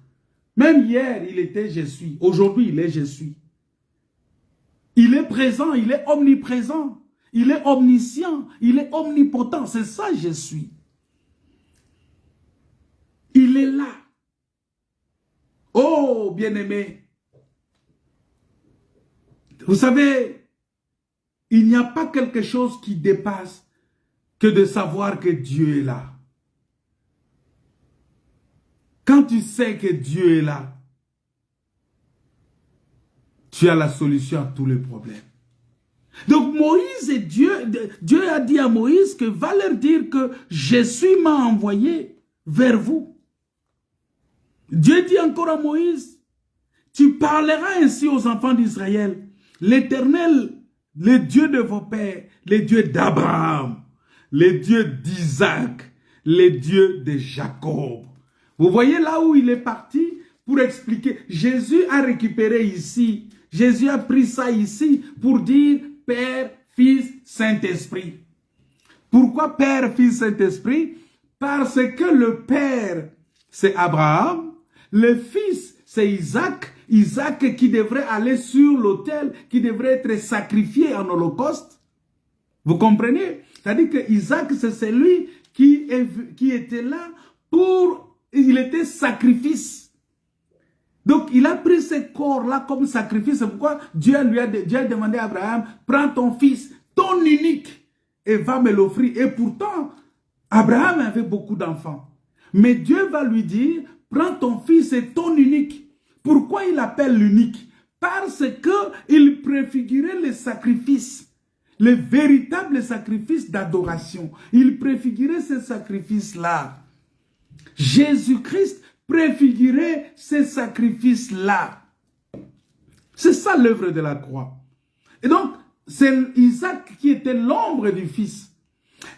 S1: Même hier, il était Je suis. Aujourd'hui, il est Je suis. Il est présent, il est omniprésent. Il est omniscient, il est omnipotent. C'est ça Je suis. Il est là. Oh, bien-aimé, vous savez, il n'y a pas quelque chose qui dépasse que de savoir que Dieu est là. Quand tu sais que Dieu est là, tu as la solution à tous les problèmes. Donc Moïse et Dieu a dit à Moïse que va leur dire que je suis m'a envoyé vers vous. Dieu dit encore à Moïse, tu parleras ainsi aux enfants d'Israël. L'Éternel, le Dieu de vos pères, le Dieu d'Abraham, le Dieu d'Isaac, le Dieu de Jacob. Vous voyez là où il est parti pour expliquer. Jésus a récupéré ici. Jésus a pris ça ici pour dire Père, Fils, Saint-Esprit. Pourquoi Père, Fils, Saint-Esprit? Parce que le Père, c'est Abraham. Le Fils, c'est Isaac. Isaac qui devrait aller sur l'autel, qui devrait être sacrifié en holocauste. Vous comprenez? C'est-à-dire que Isaac, c'est celui qui était là pour... Il était sacrifice. Donc, il a pris ce corps-là comme sacrifice. C'est pourquoi Dieu a demandé à Abraham, prends ton fils, ton unique, et va me l'offrir. Et pourtant, Abraham avait beaucoup d'enfants. Mais Dieu va lui dire, prends ton fils et ton unique. Pourquoi il appelle l'unique? Parce qu'il préfigurait les sacrifices, les véritables sacrifices d'adoration. Il préfigurait ces sacrifices-là. Jésus-Christ préfigurait ces sacrifices-là. C'est ça l'œuvre de la croix. Et donc, c'est Isaac qui était l'ombre du Fils.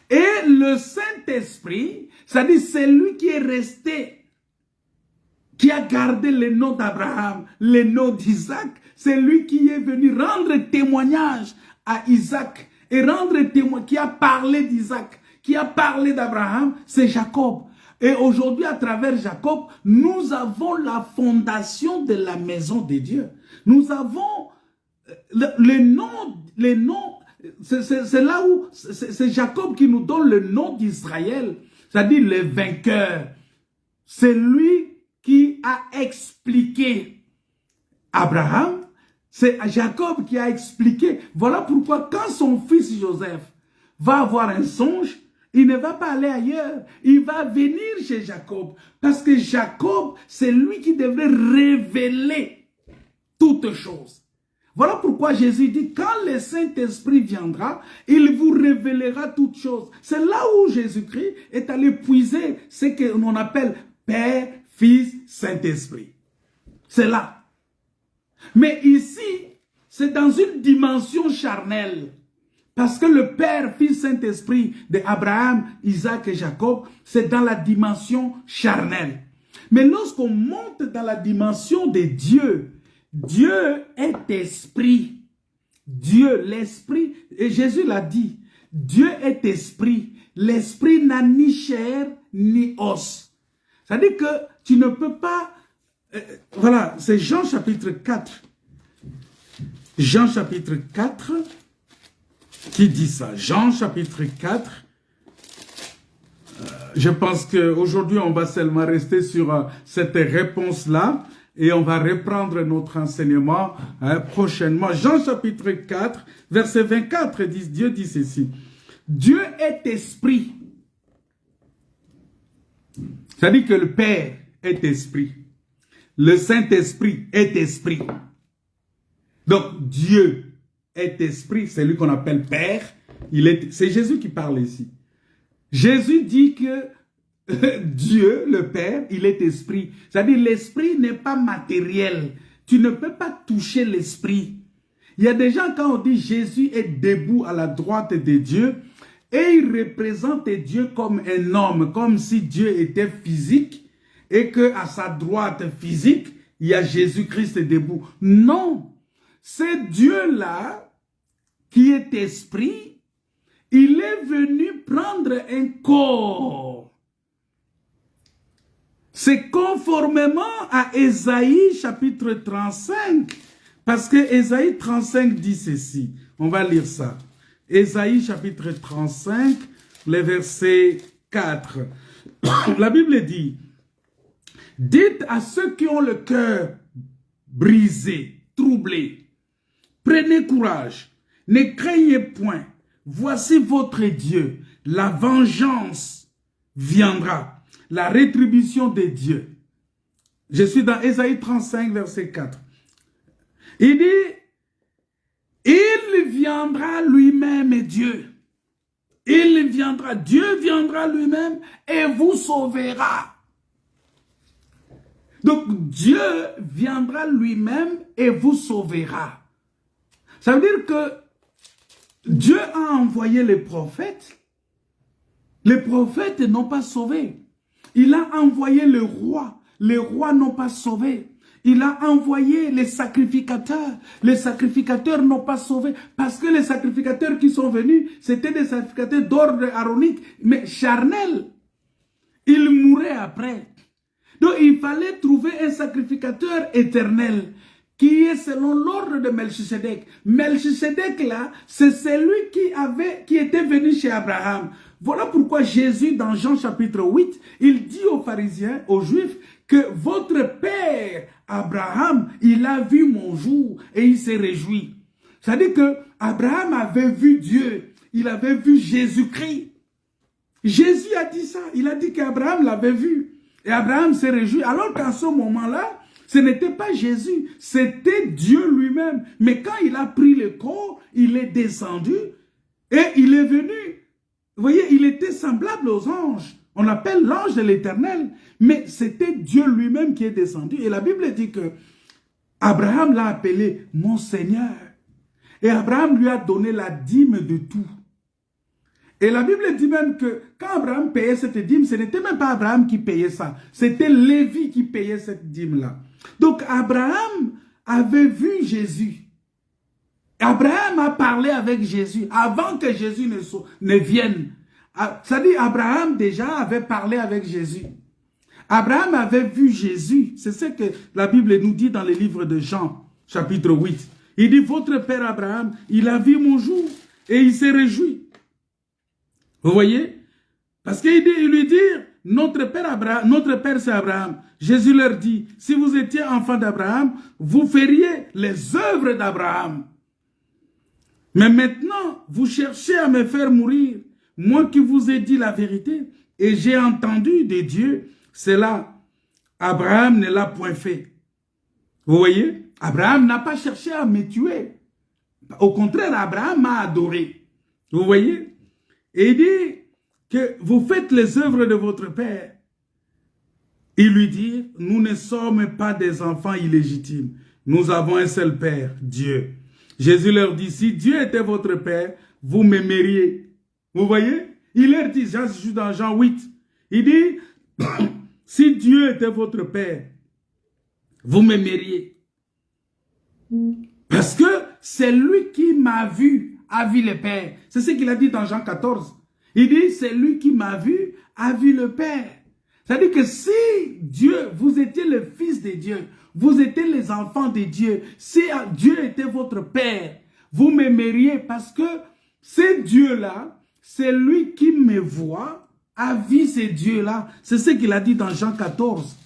S1: Et le Saint-Esprit, c'est-à-dire c'est lui qui est resté, qui a gardé le nom d'Abraham, le nom d'Isaac. C'est lui qui est venu rendre témoignage à Isaac et rendre témoignage, qui a parlé d'Isaac, qui a parlé d'Abraham, c'est Jacob. Et aujourd'hui, à travers Jacob, nous avons la fondation de la maison de Dieu. Nous avons les noms, c'est là où c'est Jacob qui nous donne le nom d'Israël. c'est-à-dire le vainqueur. C'est lui qui a expliqué Abraham, c'est Jacob qui a expliqué. Voilà pourquoi quand son fils Joseph va avoir un songe, il ne va pas aller ailleurs. Il va venir chez Jacob. Parce que Jacob, c'est lui qui devrait révéler toutes choses. Voilà pourquoi Jésus dit, quand le Saint-Esprit viendra, il vous révélera toutes choses. C'est là où Jésus-Christ est allé puiser ce qu'on appelle Père, Fils, Saint-Esprit. C'est là. Mais ici, c'est dans une dimension charnelle. Parce que le Père, Fils, Saint-Esprit d'Abraham, Isaac et Jacob, c'est dans la dimension charnelle. Mais lorsqu'on monte dans la dimension de Dieu, Dieu est esprit. Dieu, l'esprit, et Jésus l'a dit, Dieu est esprit. L'esprit n'a ni chair ni os. C'est-à-dire que tu ne peux pas... voilà, c'est Jean chapitre 4. Jean chapitre 4 qui dit ça. Jean chapitre 4. Je pense qu'aujourd'hui, on va seulement rester sur cette réponse-là et on va reprendre notre enseignement prochainement. Jean chapitre 4, verset 24, Dieu dit ceci. Dieu est esprit. C'est-à-dire que le Père est esprit. Le Saint-Esprit est esprit. Donc, Dieu est esprit, c'est lui qu'on appelle Père. C'est Jésus qui parle ici. Jésus dit que Dieu, le Père, il est esprit. C'est-à-dire l'esprit n'est pas matériel. Tu ne peux pas toucher l'esprit. Il y a des gens, quand on dit Jésus est debout à la droite de Dieu, et il représente Dieu comme un homme, comme si Dieu était physique, et qu'à sa droite physique, il y a Jésus-Christ debout. Non, c'est Dieu-là qui est esprit. Il est venu prendre un corps. C'est conformément à Ésaïe chapitre 35. Parce que Ésaïe 35 dit ceci. On va lire ça. Ésaïe chapitre 35, le verset 4. La Bible dit, « Dites à ceux qui ont le cœur brisé, troublé, prenez courage, ne craignez point. Voici votre Dieu, la vengeance viendra, la rétribution de Dieu. » Je suis dans Ésaïe 35, verset 4. Il dit, il viendra lui-même, Dieu. Il viendra, Dieu viendra lui-même et vous sauvera. Donc Dieu viendra lui-même et vous sauvera. Ça veut dire que Dieu a envoyé les prophètes. Les prophètes n'ont pas sauvé. Il a envoyé le roi. Les rois n'ont pas sauvé. Il a envoyé les sacrificateurs. Les sacrificateurs n'ont pas sauvé. Parce que les sacrificateurs qui sont venus, c'était des sacrificateurs d'ordre aronique, mais charnels. Ils mouraient après. Donc il fallait trouver un sacrificateur éternel qui est selon l'ordre de Melchisédek. Melchisédek là, c'est celui qui était venu chez Abraham. Voilà pourquoi Jésus, dans Jean chapitre 8, il dit aux pharisiens, aux juifs, que votre père Abraham, il a vu mon jour et il s'est réjoui. C'est-à-dire que Abraham avait vu Dieu, il avait vu Jésus-Christ. Jésus a dit ça, il a dit qu'Abraham l'avait vu. Et Abraham s'est réjoui, alors qu'en ce moment-là, ce n'était pas Jésus, c'était Dieu lui-même. Mais quand il a pris le corps, il est descendu et il est venu. Vous voyez, il était semblable aux anges. On l'appelle l'ange de l'Éternel. Mais c'était Dieu lui-même qui est descendu. Et la Bible dit que Abraham l'a appelé mon Seigneur. Et Abraham lui a donné la dîme de tout. Et la Bible dit même que quand Abraham payait cette dîme, ce n'était même pas Abraham qui payait ça. C'était Lévi qui payait cette dîme-là. Donc Abraham avait vu Jésus. Abraham a parlé avec Jésus avant que Jésus ne vienne. C'est-à-dire Abraham déjà avait parlé avec Jésus. Abraham avait vu Jésus. C'est ce que la Bible nous dit dans le livre de Jean, chapitre 8. Il dit, votre père Abraham, il a vu mon jour et il s'est réjoui. Vous voyez? Parce qu'il lui dit, notre père c'est Abraham. Jésus leur dit, si vous étiez enfant d'Abraham, vous feriez les œuvres d'Abraham. Mais maintenant, vous cherchez à me faire mourir. Moi qui vous ai dit la vérité, et j'ai entendu de Dieu, cela, Abraham ne l'a point fait. Vous voyez? Abraham n'a pas cherché à me tuer. Au contraire, Abraham m'a adoré. Vous voyez? Et il dit que vous faites les œuvres de votre père. Il lui dit, nous ne sommes pas des enfants illégitimes. Nous avons un seul père, Dieu. Jésus leur dit, si Dieu était votre père, vous m'aimeriez. Vous voyez? Il leur dit, je suis dans Jean 8. Il dit, si Dieu était votre père, vous m'aimeriez. Parce que c'est lui qui m'a vu, a vu le Père. C'est ce qu'il a dit dans Jean 14. Il dit, c'est lui qui m'a vu, a vu le Père. C'est-à-dire que si Dieu, vous étiez le Fils de Dieu, vous étiez les enfants de Dieu, si Dieu était votre Père, vous m'aimeriez parce que ce Dieu-là, c'est lui qui me voit, a vu ce Dieu-là. C'est ce qu'il a dit dans Jean 14.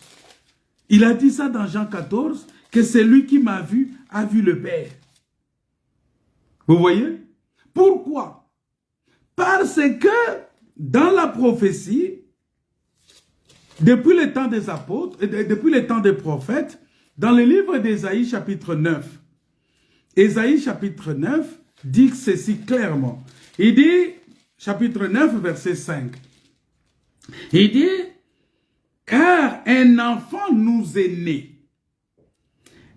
S1: Il a dit ça dans Jean 14, que c'est lui qui m'a vu, a vu le Père. Vous voyez? Pourquoi? Parce que dans la prophétie, depuis le temps des apôtres, depuis le temps des prophètes, dans le livre d'Ésaïe chapitre 9, Ésaïe chapitre 9 dit ceci clairement. Il dit, chapitre 9, verset 5, il dit, car un enfant nous est né,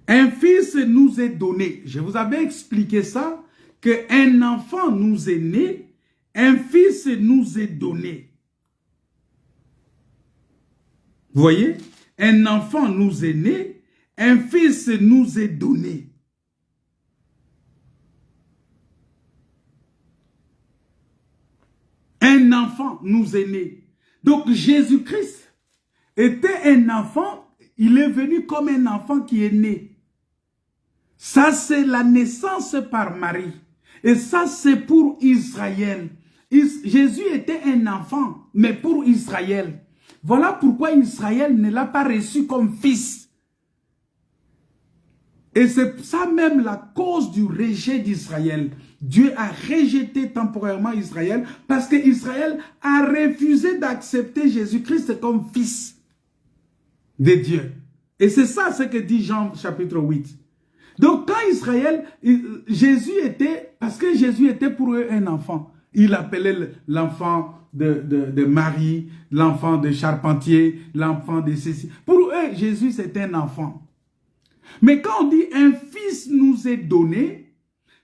S1: un fils nous est donné. Je vous avais expliqué ça, qu'un enfant nous est né, un fils nous est donné. Vous voyez? Un enfant nous est né, un fils nous est donné. Un enfant nous est né. Donc Jésus-Christ était un enfant, il est venu comme un enfant qui est né. Ça, c'est la naissance par Marie. Et ça, c'est pour Israël. Jésus était un enfant, mais pour Israël. Voilà pourquoi Israël ne l'a pas reçu comme fils. Et c'est ça même la cause du rejet d'Israël. Dieu a rejeté temporairement Israël parce que Israël a refusé d'accepter Jésus-Christ comme fils de Dieu. Et c'est ça ce que dit Jean chapitre 8. Donc quand Israël, Jésus était, parce que Jésus était pour eux un enfant. Il appelait l'enfant de Marie, l'enfant de charpentier, l'enfant de ceci. Pour eux, Jésus c'était un enfant. Mais quand on dit un fils nous est donné,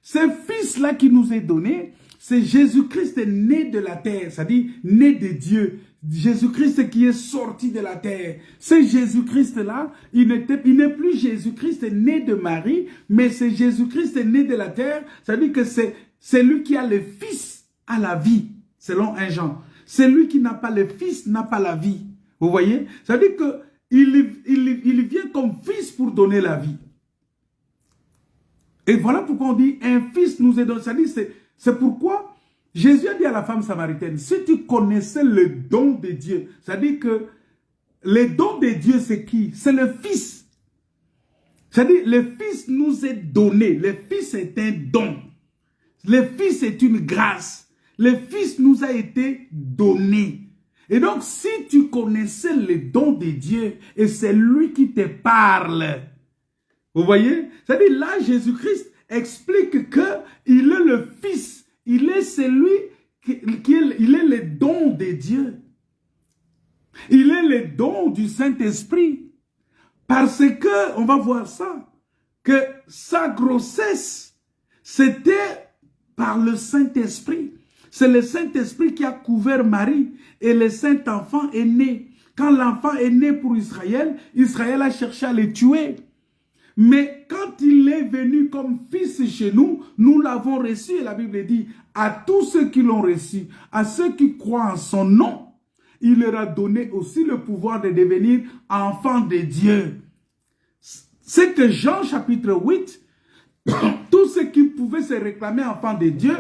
S1: ce fils-là qui nous est donné, c'est Jésus-Christ né de la terre, c'est-à-dire né de Dieu. Jésus-Christ qui est sorti de la terre. C'est Jésus-Christ-là, il n'est plus Jésus-Christ né de Marie, mais c'est Jésus-Christ né de la terre, c'est-à-dire que c'est lui qui a le fils à la vie, selon 1 Jean. Celui qui n'a pas le fils n'a pas la vie. Vous voyez? C'est-à-dire que il vient comme fils pour donner la vie. Et voilà pourquoi on dit un fils nous est donné. C'est pourquoi Jésus a dit à la femme samaritaine, si tu connaissais le don de Dieu, c'est-à-dire que le don de Dieu c'est qui? C'est le fils. C'est-à-dire le fils nous est donné. Le fils est un don. Le fils est une grâce. Le fils nous a été donné. Et donc, si tu connaissais le don de Dieu, et c'est lui qui te parle, vous voyez? C'est-à-dire là, Jésus-Christ explique qu'il est le Fils, il est celui il est le don de Dieu. Il est le don du Saint-Esprit. Parce que, on va voir ça, que sa grossesse, c'était par le Saint-Esprit. C'est le Saint-Esprit qui a couvert Marie et le Saint-Enfant est né. Quand l'enfant est né pour Israël, Israël a cherché à le tuer. Mais quand il est venu comme fils chez nous, nous l'avons reçu. Et la Bible dit, à tous ceux qui l'ont reçu, à ceux qui croient en son nom, il leur a donné aussi le pouvoir de devenir enfants de Dieu. C'est que Jean chapitre 8, tous ceux qui pouvaient se réclamer enfants de Dieu,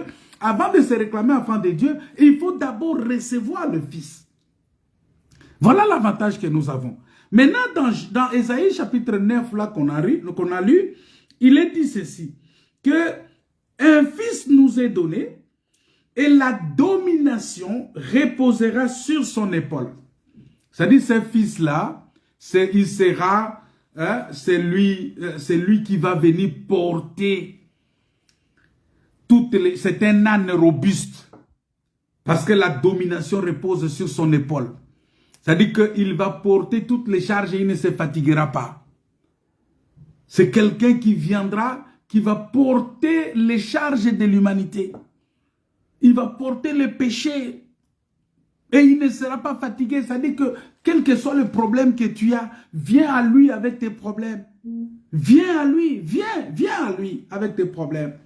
S1: avant de se réclamer enfant de Dieu, il faut d'abord recevoir le Fils. Voilà l'avantage que nous avons. Maintenant, dans Ésaïe chapitre 9, là qu'on a lu, il est dit ceci, que un Fils nous est donné et la domination reposera sur son épaule. C'est-à-dire, ce Fils-là, il sera, c'est lui qui va venir porter c'est un âne robuste, parce que la domination repose sur son épaule. C'est-à-dire qu'il va porter toutes les charges et il ne se fatiguera pas. C'est quelqu'un qui viendra, qui va porter les charges de l'humanité. Il va porter le péché et il ne sera pas fatigué. C'est-à-dire que quel que soit le problème que tu as, viens à lui avec tes problèmes. Viens à lui, viens à lui avec tes problèmes.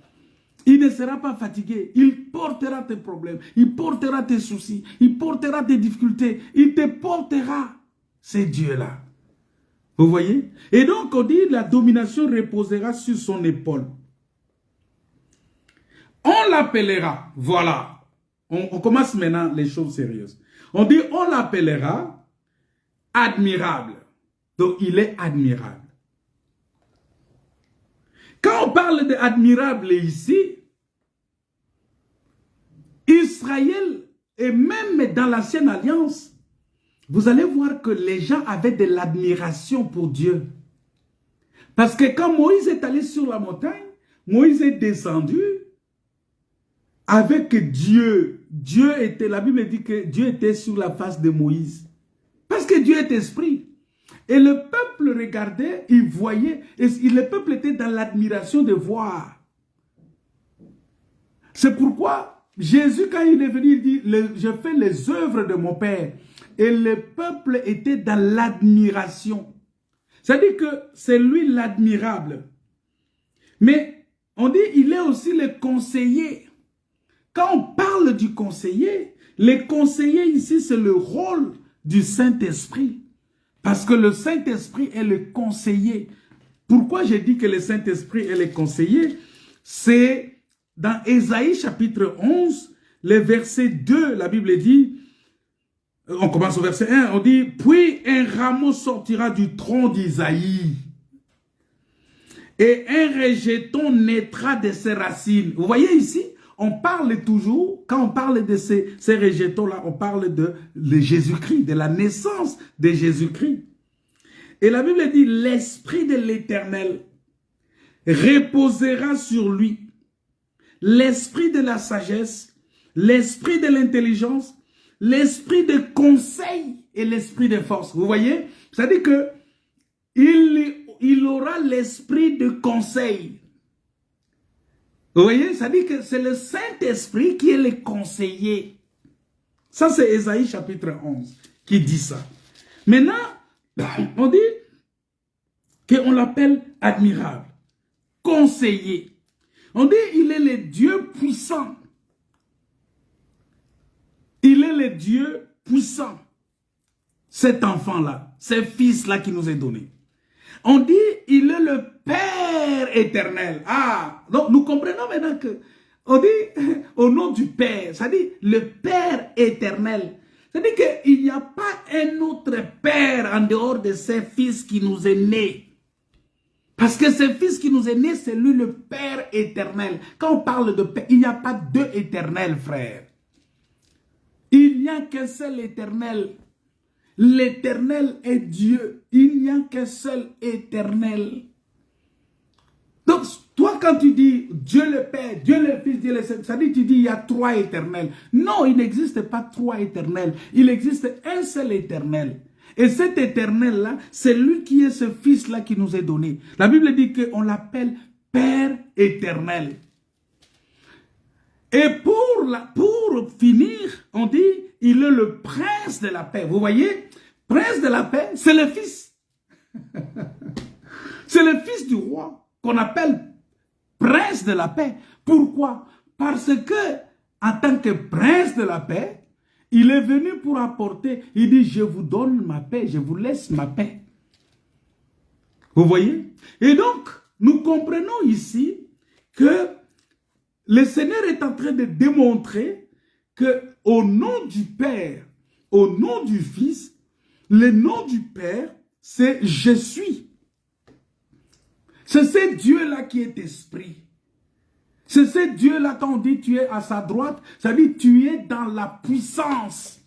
S1: Il ne sera pas fatigué. Il portera tes problèmes. Il portera tes soucis. Il portera tes difficultés. Il te portera. C'est Dieu-là. Vous voyez? Et donc, on dit, la domination reposera sur son épaule. On l'appellera. Voilà. On commence maintenant les choses sérieuses. On dit, on l'appellera admirable. Donc, il est admirable. Quand on parle d'admirable ici, Israël, et même dans l'ancienne alliance, vous allez voir que les gens avaient de l'admiration pour Dieu. Parce que quand Moïse est allé sur la montagne, Moïse est descendu avec Dieu. La Bible dit que Dieu était sur la face de Moïse. Parce que Dieu est esprit. Et le peuple regardait, il voyait, et le peuple était dans l'admiration de voir. C'est pourquoi Jésus, quand il est venu, il dit, je fais les œuvres de mon Père. Et le peuple était dans l'admiration. C'est-à-dire que c'est lui l'admirable. Mais on dit, il est aussi le conseiller. Quand on parle du conseiller, le conseiller ici, c'est le rôle du Saint-Esprit. Parce que le Saint-Esprit est le conseiller. Pourquoi j'ai dit que le Saint-Esprit est le conseiller? C'est dans Ésaïe chapitre 11, le verset 2, la Bible dit, on commence au verset 1, on dit, puis un rameau sortira du tronc d'Isaïe et un rejeton naîtra de ses racines. Vous voyez ici, on parle toujours, quand on parle de ces rejetons-là, on parle de Jésus-Christ, de la naissance de Jésus-Christ. Et la Bible dit, l'Esprit de l'Éternel reposera sur lui. L'esprit de la sagesse, l'esprit de l'intelligence, l'esprit de conseil et l'esprit de force. Vous voyez? C'est-à-dire que il aura l'esprit de conseil. Vous voyez? C'est-à-dire que c'est le Saint-Esprit qui est le conseiller. Ça, c'est Ésaïe chapitre 11 qui dit ça. Maintenant, on dit qu'on l'appelle admirable, conseiller. On dit il est le Dieu puissant. Il est le Dieu puissant. Cet enfant-là, ce fils-là qui nous est donné. On dit il est le Père éternel. Ah, donc nous comprenons maintenant que on dit au nom du Père, c'est-à-dire le Père éternel. C'est-à-dire qu'il n'y a pas un autre Père en dehors de ce fils qui nous est né. Parce que ce fils qui nous est né, c'est lui le Père éternel. Quand on parle de Père, il n'y a pas deux éternels, frère. Il n'y a qu'un seul éternel. L'éternel est Dieu. Il n'y a qu'un seul éternel. Donc, toi, quand tu dis Dieu le Père, Dieu le Fils, Dieu le Saint, ça dit, tu dis il y a trois éternels. Non, il n'existe pas trois éternels. Il existe un seul éternel. Et cet éternel-là, c'est lui qui est ce fils-là qui nous est donné. La Bible dit qu'on l'appelle Père éternel. Et pour finir, on dit, il est le prince de la paix. Vous voyez, prince de la paix, c'est le fils. C'est le fils du roi qu'on appelle prince de la paix. Pourquoi? Parce que, en tant que prince de la paix, il est venu pour apporter, il dit, je vous donne ma paix, je vous laisse ma paix. Vous voyez? Et donc, nous comprenons ici que le Seigneur est en train de démontrer que au nom du Père, au nom du Fils, le nom du Père, c'est « Je suis ». C'est ce Dieu-là qui est esprit. C'est ce Dieu-là, quand on dit tu es à sa droite, ça veut dire tu es dans la puissance.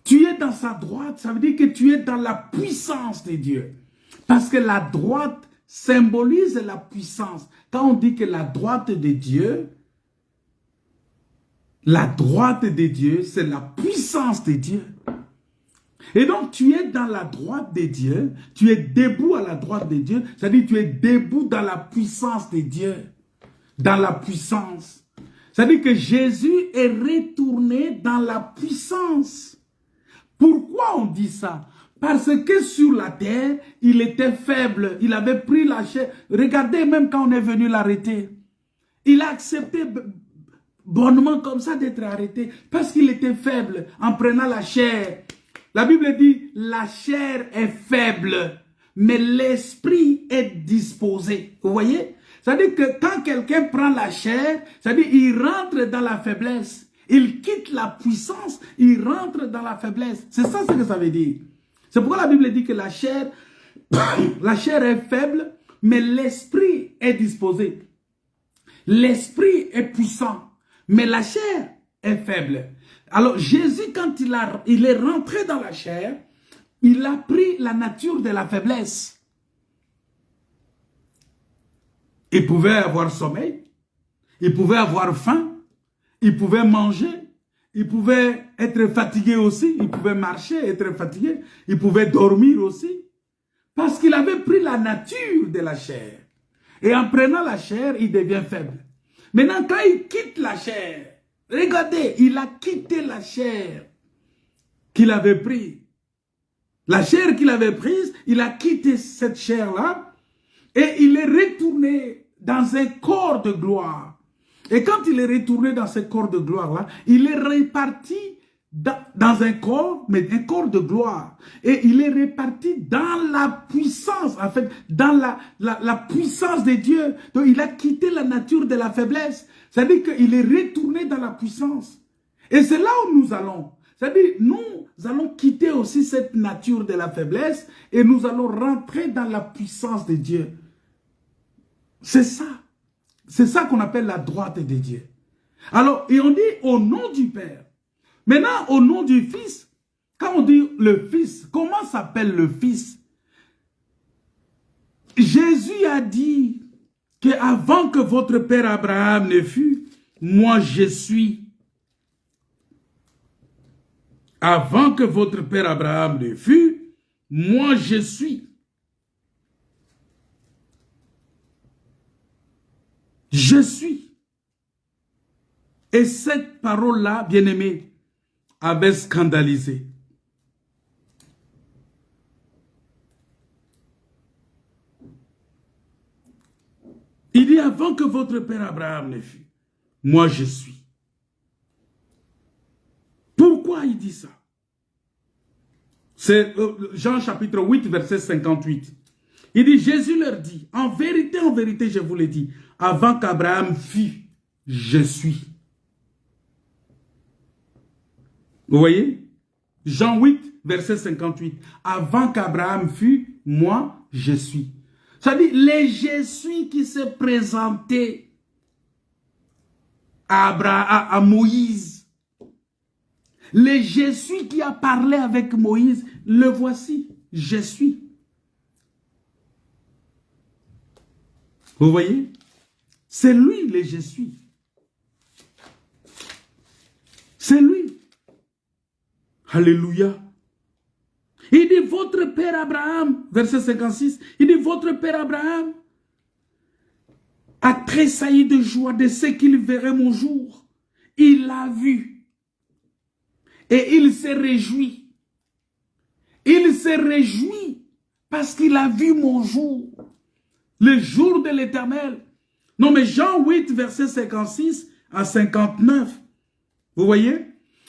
S1: Tu es dans sa droite, ça veut dire que tu es dans la puissance de Dieu. Parce que la droite symbolise la puissance. Quand on dit que la droite de Dieu, c'est la puissance de Dieu. Et donc, tu es dans la droite de Dieu, tu es debout à la droite de Dieu, c'est-à-dire tu es debout dans la puissance de Dieu, dans la puissance. C'est-à-dire que Jésus est retourné dans la puissance. Pourquoi on dit ça? Parce que sur la terre, il était faible, il avait pris la chair. Regardez, même quand on est venu l'arrêter, il a accepté bonnement comme ça d'être arrêté, parce qu'il était faible en prenant la chair. La Bible dit, la chair est faible, mais l'esprit est disposé. Vous voyez? C'est-à-dire que quand quelqu'un prend la chair, c'est-à-dire qu'il rentre dans la faiblesse. Il quitte la puissance, il rentre dans la faiblesse. C'est ça ce que ça veut dire. C'est pourquoi la Bible dit que la chair est faible, mais l'esprit est disposé. L'esprit est puissant, mais la chair est faible. Alors Jésus, quand il est rentré dans la chair, il a pris la nature de la faiblesse. Il pouvait avoir sommeil, il pouvait avoir faim, il pouvait manger, il pouvait être fatigué aussi, il pouvait marcher, être fatigué, il pouvait dormir aussi, parce qu'il avait pris la nature de la chair. Et en prenant la chair, il devient faible. Maintenant, quand il quitte la chair, regardez, il a quitté la chair qu'il avait prise. La chair qu'il avait prise, il a quitté cette chair-là et il est retourné dans un corps de gloire. Et quand il est retourné dans ce corps de gloire-là, il est réparti dans un corps, mais un corps de gloire. Et il est réparti dans la puissance, en fait, dans la puissance de Dieu. Donc il a quitté la nature de la faiblesse. C'est-à-dire qu'il est retourné dans la puissance. Et c'est là où nous allons. C'est-à-dire, nous allons quitter aussi cette nature de la faiblesse et nous allons rentrer dans la puissance de Dieu. C'est ça. C'est ça qu'on appelle la droite de Dieu. Alors, et on dit au nom du Père. Maintenant, au nom du Fils, quand on dit le Fils, comment s'appelle le Fils? Jésus a dit qu'avant que votre père Abraham ne fût, moi je suis. Avant que votre père Abraham ne fût, moi je suis. Je suis. Et cette parole-là, bien-aimé, avait scandalisé. Il dit avant que votre père Abraham ne fût, moi je suis. Pourquoi il dit ça? C'est Jean chapitre 8, verset 58. Il dit, Jésus leur dit, en vérité, je vous le dis, avant qu'Abraham fût, je suis. Vous voyez? Jean 8, verset 58. Avant qu'Abraham fût, moi, je suis. Ça dit, les je suis qui se présentaient à Moïse. Les je suis qui a parlé avec Moïse, le voici, je suis. Vous voyez? C'est lui, le je suis. C'est lui. Alléluia. Il dit, votre père Abraham, verset 56, il dit, votre père Abraham a tressailli de joie de ce qu'il verrait mon jour. Il l'a vu. Et il s'est réjoui. Il s'est réjoui parce qu'il a vu mon jour. Le jour de l'Éternel. Non, mais Jean 8, verset 56 à 59. Vous voyez?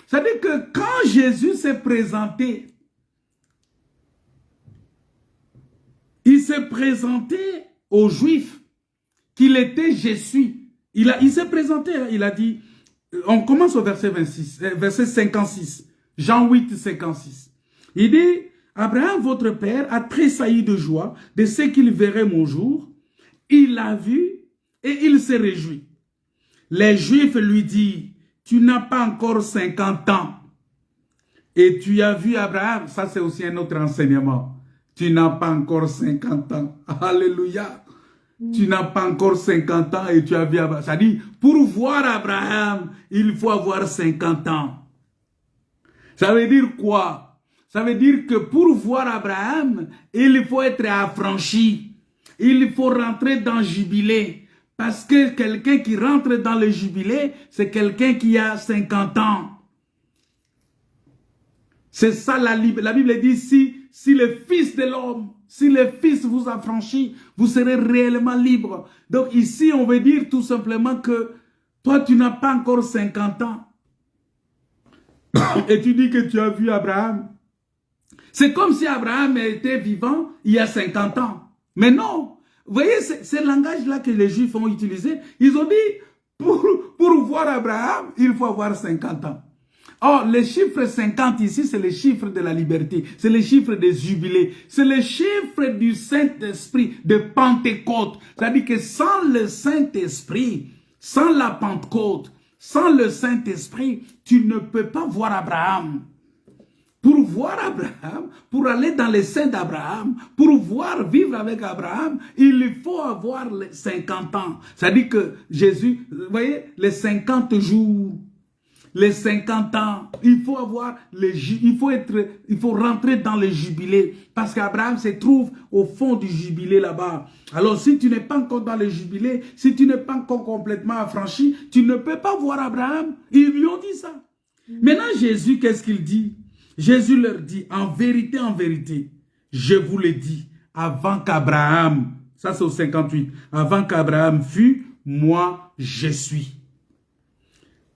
S1: C'est-à-dire que quand Jésus s'est présenté, il s'est présenté aux Juifs qu'il était « Je suis ». il s'est présenté, hein, il a dit, on commence au verset 56, Jean 8, 56. Il dit, Abraham, votre père, a tressailli de joie de ce qu'il verrait mon jour. Il l'a vu et il s'est réjoui. Les Juifs lui disent, tu n'as pas encore 50 ans. Et tu as vu Abraham, ça c'est aussi un autre enseignement. Tu n'as pas encore 50 ans. Alléluia. Tu n'as pas encore 50 ans et tu as vu Abraham. Ça dit, pour voir Abraham, il faut avoir 50 ans. Ça veut dire quoi? Ça veut dire que pour voir Abraham, il faut être affranchi. Il faut rentrer dans le jubilé. Parce que quelqu'un qui rentre dans le jubilé, c'est quelqu'un qui a 50 ans. C'est ça la Bible dit, si le Fils de l'homme, si le Fils vous affranchit, vous serez réellement libre. Donc ici, on veut dire tout simplement que toi, tu n'as pas encore 50 ans. Et tu dis que tu as vu Abraham. C'est comme si Abraham était vivant il y a 50 ans. Mais non. Vous voyez, c'est le langage-là que les Juifs ont utilisé. Ils ont dit, pour voir Abraham, il faut avoir 50 ans. Or, le chiffre 50 ici, c'est le chiffre de la liberté. C'est le chiffre des jubilés. C'est le chiffre du Saint-Esprit, de Pentecôte. C'est-à-dire que sans le Saint-Esprit, sans la Pentecôte, sans le Saint-Esprit, tu ne peux pas voir Abraham. Pour voir Abraham, pour aller dans les seins d'Abraham, pour voir vivre avec Abraham, il faut avoir les 50 ans. C'est-à-dire que Jésus, vous voyez, les 50 jours, les 50 ans, il faut avoir il faut rentrer dans le jubilé. Parce qu'Abraham se trouve au fond du jubilé là-bas. Alors si tu n'es pas encore dans le jubilé, si tu n'es pas encore complètement affranchi, tu ne peux pas voir Abraham. Ils lui ont dit ça. Maintenant Jésus, qu'est-ce qu'il dit? Jésus leur dit, en vérité, je vous le dis, avant qu'Abraham, ça c'est au 58, avant qu'Abraham fût, moi je suis.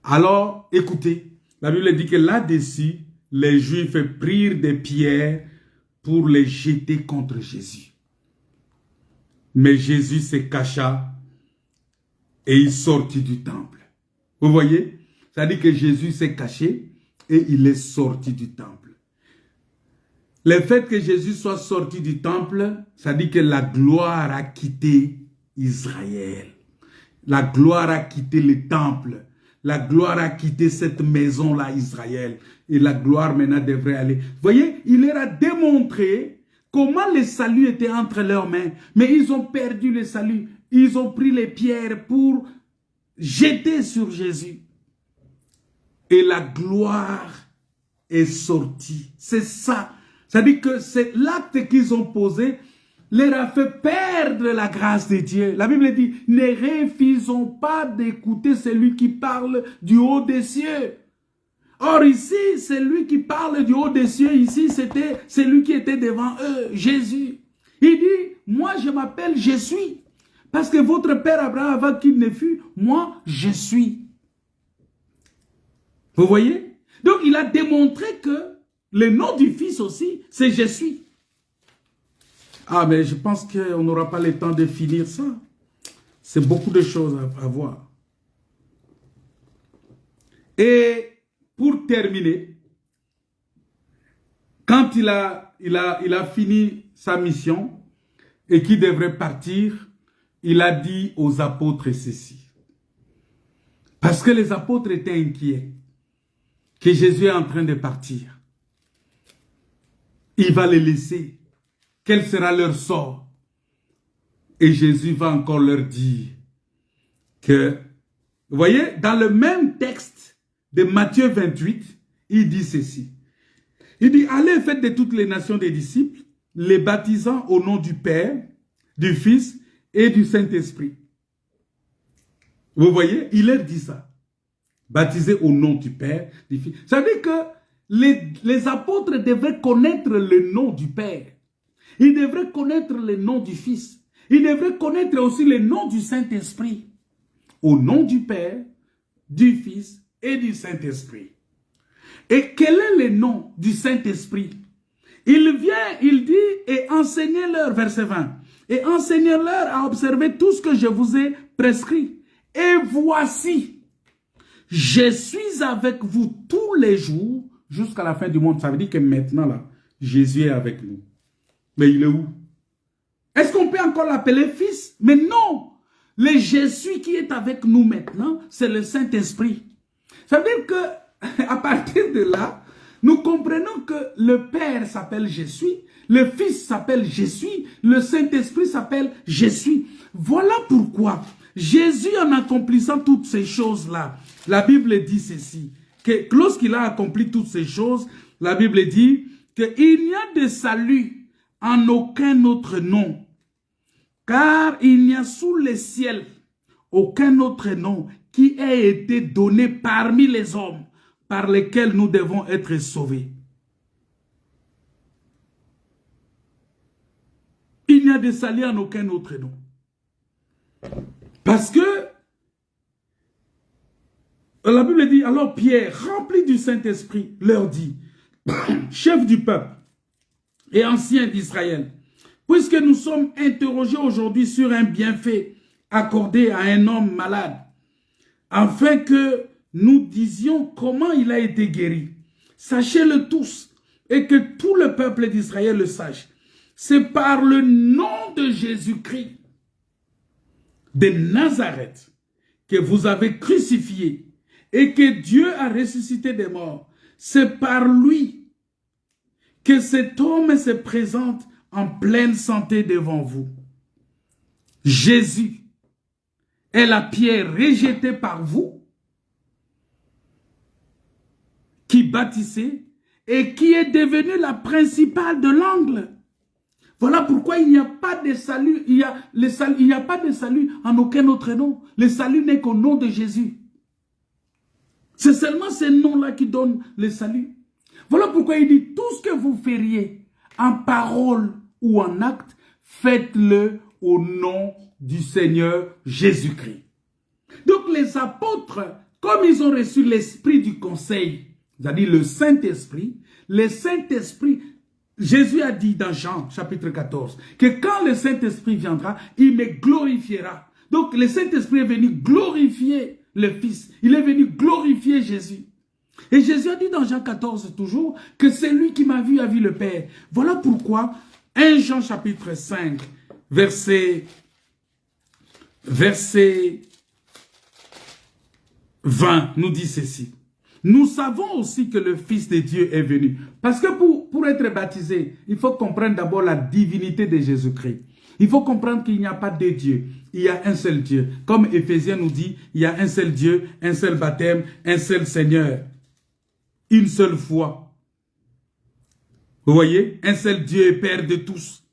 S1: Alors, écoutez, la Bible dit que là-dessus, les Juifs prirent des pierres pour les jeter contre Jésus. Mais Jésus se cacha et il sortit du temple. Vous voyez? Ça dit que Jésus s'est caché et il est sorti du temple. Le fait que Jésus soit sorti du temple, ça dit que la gloire a quitté Israël. La gloire a quitté le temple. La gloire a quitté cette maison-là, Israël. Et la gloire maintenant devrait aller. Vous voyez, il leur a démontré comment le salut était entre leurs mains. Mais ils ont perdu le salut. Ils ont pris les pierres pour jeter sur Jésus. Et la gloire est sortie. C'est ça. Ça dit que c'est l'acte qu'ils ont posé leur a fait perdre la grâce de Dieu. La Bible dit, ne refusons pas d'écouter celui qui parle du haut des cieux. Or ici, celui qui parle du haut des cieux, ici, c'était celui qui était devant eux, Jésus. Il dit, moi je m'appelle je suis. Parce que votre père Abraham, avant qu'il ne fût, moi je suis. Vous voyez? Donc il a démontré que le nom du Fils aussi, c'est je suis. Ah, mais je pense qu'on n'aura pas le temps de finir ça. C'est beaucoup de choses à voir. Et pour terminer, quand il a fini sa mission et qu'il devrait partir, il a dit aux apôtres ceci. Parce que les apôtres étaient inquiets que Jésus est en train de partir. Il va les laisser. Quel sera leur sort? Et Jésus va encore leur dire que, vous voyez, dans le même texte de Matthieu 28, il dit ceci. Il dit, allez, faites de toutes les nations des disciples, les baptisant au nom du Père, du Fils et du Saint-Esprit. Vous voyez, il leur dit ça. Baptisés au nom du Père, du Fils. Ça veut dire que les apôtres devraient connaître le nom du Père. Ils devraient connaître le nom du Fils. Ils devraient connaître aussi le nom du Saint-Esprit. Au nom du Père, du Fils et du Saint-Esprit. Et quel est le nom du Saint-Esprit? Il vient, il dit, et enseignez-leur, verset 20, et enseignez-leur à observer tout ce que je vous ai prescrit.
S3: Et voici, je suis avec vous tous les jours jusqu'à la fin du monde. Ça veut dire que maintenant, là, Jésus est avec nous. Mais il est où? Est-ce qu'on peut encore l'appeler fils? Mais non! Le Jésus qui est avec nous maintenant, c'est le Saint-Esprit. Ça veut dire que, à partir de là, nous comprenons que le Père s'appelle Jésus, le Fils s'appelle Jésus, le Saint-Esprit s'appelle Jésus. Voilà pourquoi Jésus, en accomplissant toutes ces choses-là, la Bible dit ceci, que lorsqu'il a accompli toutes ces choses, la Bible dit qu'il n'y a de salut en aucun autre nom, car il n'y a sous le ciel aucun autre nom qui ait été donné parmi les hommes par lesquels nous devons être sauvés. Il n'y a de salut en aucun autre nom. Parce que la Bible dit, alors Pierre, rempli du Saint-Esprit, leur dit, chef du peuple et ancien d'Israël, puisque nous sommes interrogés aujourd'hui sur un bienfait accordé à un homme malade, afin que nous disions comment il a été guéri. Sachez-le tous, et que tout le peuple d'Israël le sache. C'est par le nom de Jésus-Christ de Nazareth que vous avez crucifié et que Dieu a ressuscité des morts. C'est par lui que cet homme se présente en pleine santé devant vous. Jésus est la pierre rejetée par vous, qui bâtissez et qui est devenue la principale de l'angle. Voilà pourquoi il n'y a pas de salut, il n'y a pas de salut en aucun autre nom. Le salut n'est qu'au nom de Jésus. C'est seulement ce nom-là qui donne le salut. Voilà pourquoi il dit, tout ce que vous feriez en parole ou en acte, faites-le au nom du Seigneur Jésus-Christ. Donc les apôtres, comme ils ont reçu l'esprit du conseil, c'est-à-dire le Saint-Esprit, Jésus a dit dans Jean chapitre 14, que quand le Saint-Esprit viendra, il me glorifiera. Donc le Saint-Esprit est venu glorifier le Fils. Il est venu glorifier Jésus. Et Jésus a dit dans Jean 14 toujours, que c'est lui qui m'a vu a vu le Père. Voilà pourquoi 1 Jean chapitre 5, verset 20 nous dit ceci. Nous savons aussi que le Fils de Dieu est venu. Parce que pour être baptisé, il faut comprendre d'abord la divinité de Jésus-Christ. Il faut comprendre qu'il n'y a pas deux dieux. Il y a un seul Dieu. Comme Éphésiens nous dit, il y a un seul Dieu, un seul baptême, un seul Seigneur. Une seule foi. Vous voyez? Un seul Dieu et Père de tous.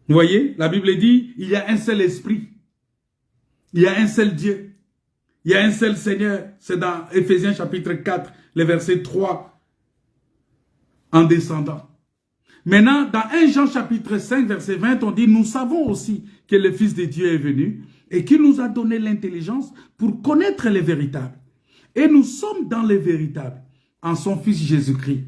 S3: Vous voyez? La Bible dit, il y a un seul esprit. Il y a un seul Dieu. Il y a un seul Seigneur. C'est dans Éphésiens chapitre 4, le verset 3, en descendant. Maintenant, dans 1 Jean chapitre 5, verset 20, on dit, nous savons aussi que le Fils de Dieu est venu et qu'il nous a donné l'intelligence pour connaître les véritables. Et nous sommes dans les véritables, en son Fils Jésus-Christ.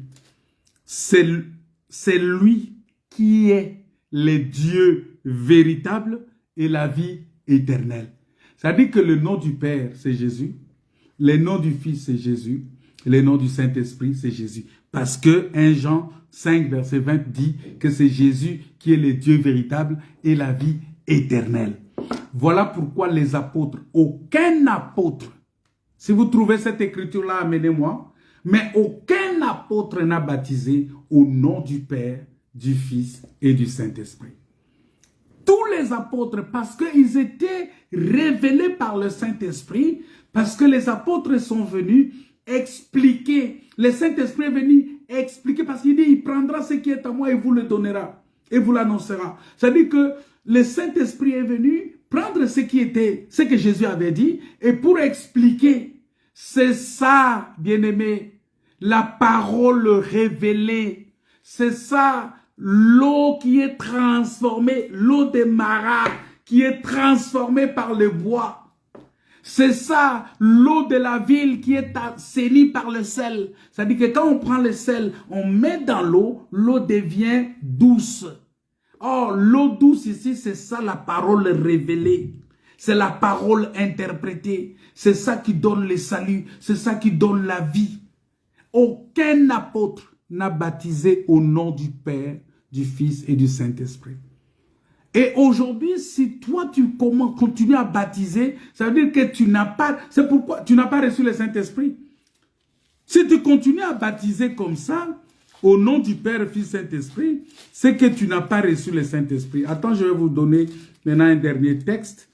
S3: C'est lui qui est le Dieu véritable et la vie éternelle. C'est-à-dire que le nom du Père, c'est Jésus. Le nom du Fils, c'est Jésus. Le nom du Saint-Esprit, c'est Jésus. Parce que 1 Jean 5, verset 20 dit que c'est Jésus qui est le Dieu véritable et la vie éternelle. Voilà pourquoi les apôtres, aucun apôtre, si vous trouvez cette écriture-là, amenez-moi, mais aucun apôtre n'a baptisé au nom du Père, du Fils et du Saint-Esprit. Tous les apôtres, parce qu'ils étaient révélés par le Saint-Esprit, parce que les apôtres sont venus expliquer. Le Saint-Esprit est venu expliquer, parce qu'il dit, il prendra ce qui est à moi et vous le donnera, et vous l'annoncera. C'est-à-dire que le Saint-Esprit est venu prendre ce que Jésus avait dit, et pour expliquer. C'est ça, bien-aimé, la parole révélée. C'est ça, l'eau qui est transformée, l'eau des maras qui est transformée par le bois. C'est ça, l'eau de la ville qui est assainie par le sel. C'est-à-dire que quand on prend le sel, on met dans l'eau, l'eau devient douce. Or, l'eau douce ici, c'est ça la parole révélée. C'est la parole interprétée. C'est ça qui donne le salut. C'est ça qui donne la vie. Aucun apôtre n'a baptisé au nom du Père, du Fils et du Saint-Esprit. Et aujourd'hui, si toi tu continues à baptiser, ça veut dire que tu n'as pas, c'est pourquoi tu n'as pas reçu le Saint-Esprit. Si tu continues à baptiser comme ça, au nom du Père, Fils, Saint-Esprit, c'est que tu n'as pas reçu le Saint-Esprit. Attends, je vais vous donner maintenant un dernier texte.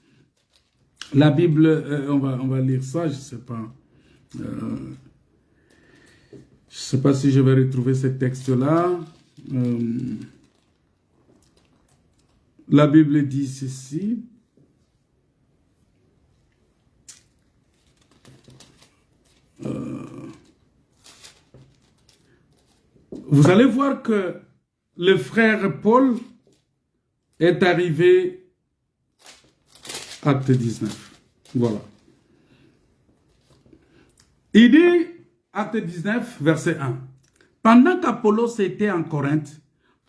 S3: La Bible, on va lire ça, je ne sais pas. Je ne sais pas si je vais retrouver ce texte-là. La Bible dit ceci. Vous allez voir que le frère Paul est arrivé acte 19. Voilà. Il dit, acte 19, verset 1. Pendant qu'Apollos était en Corinthe,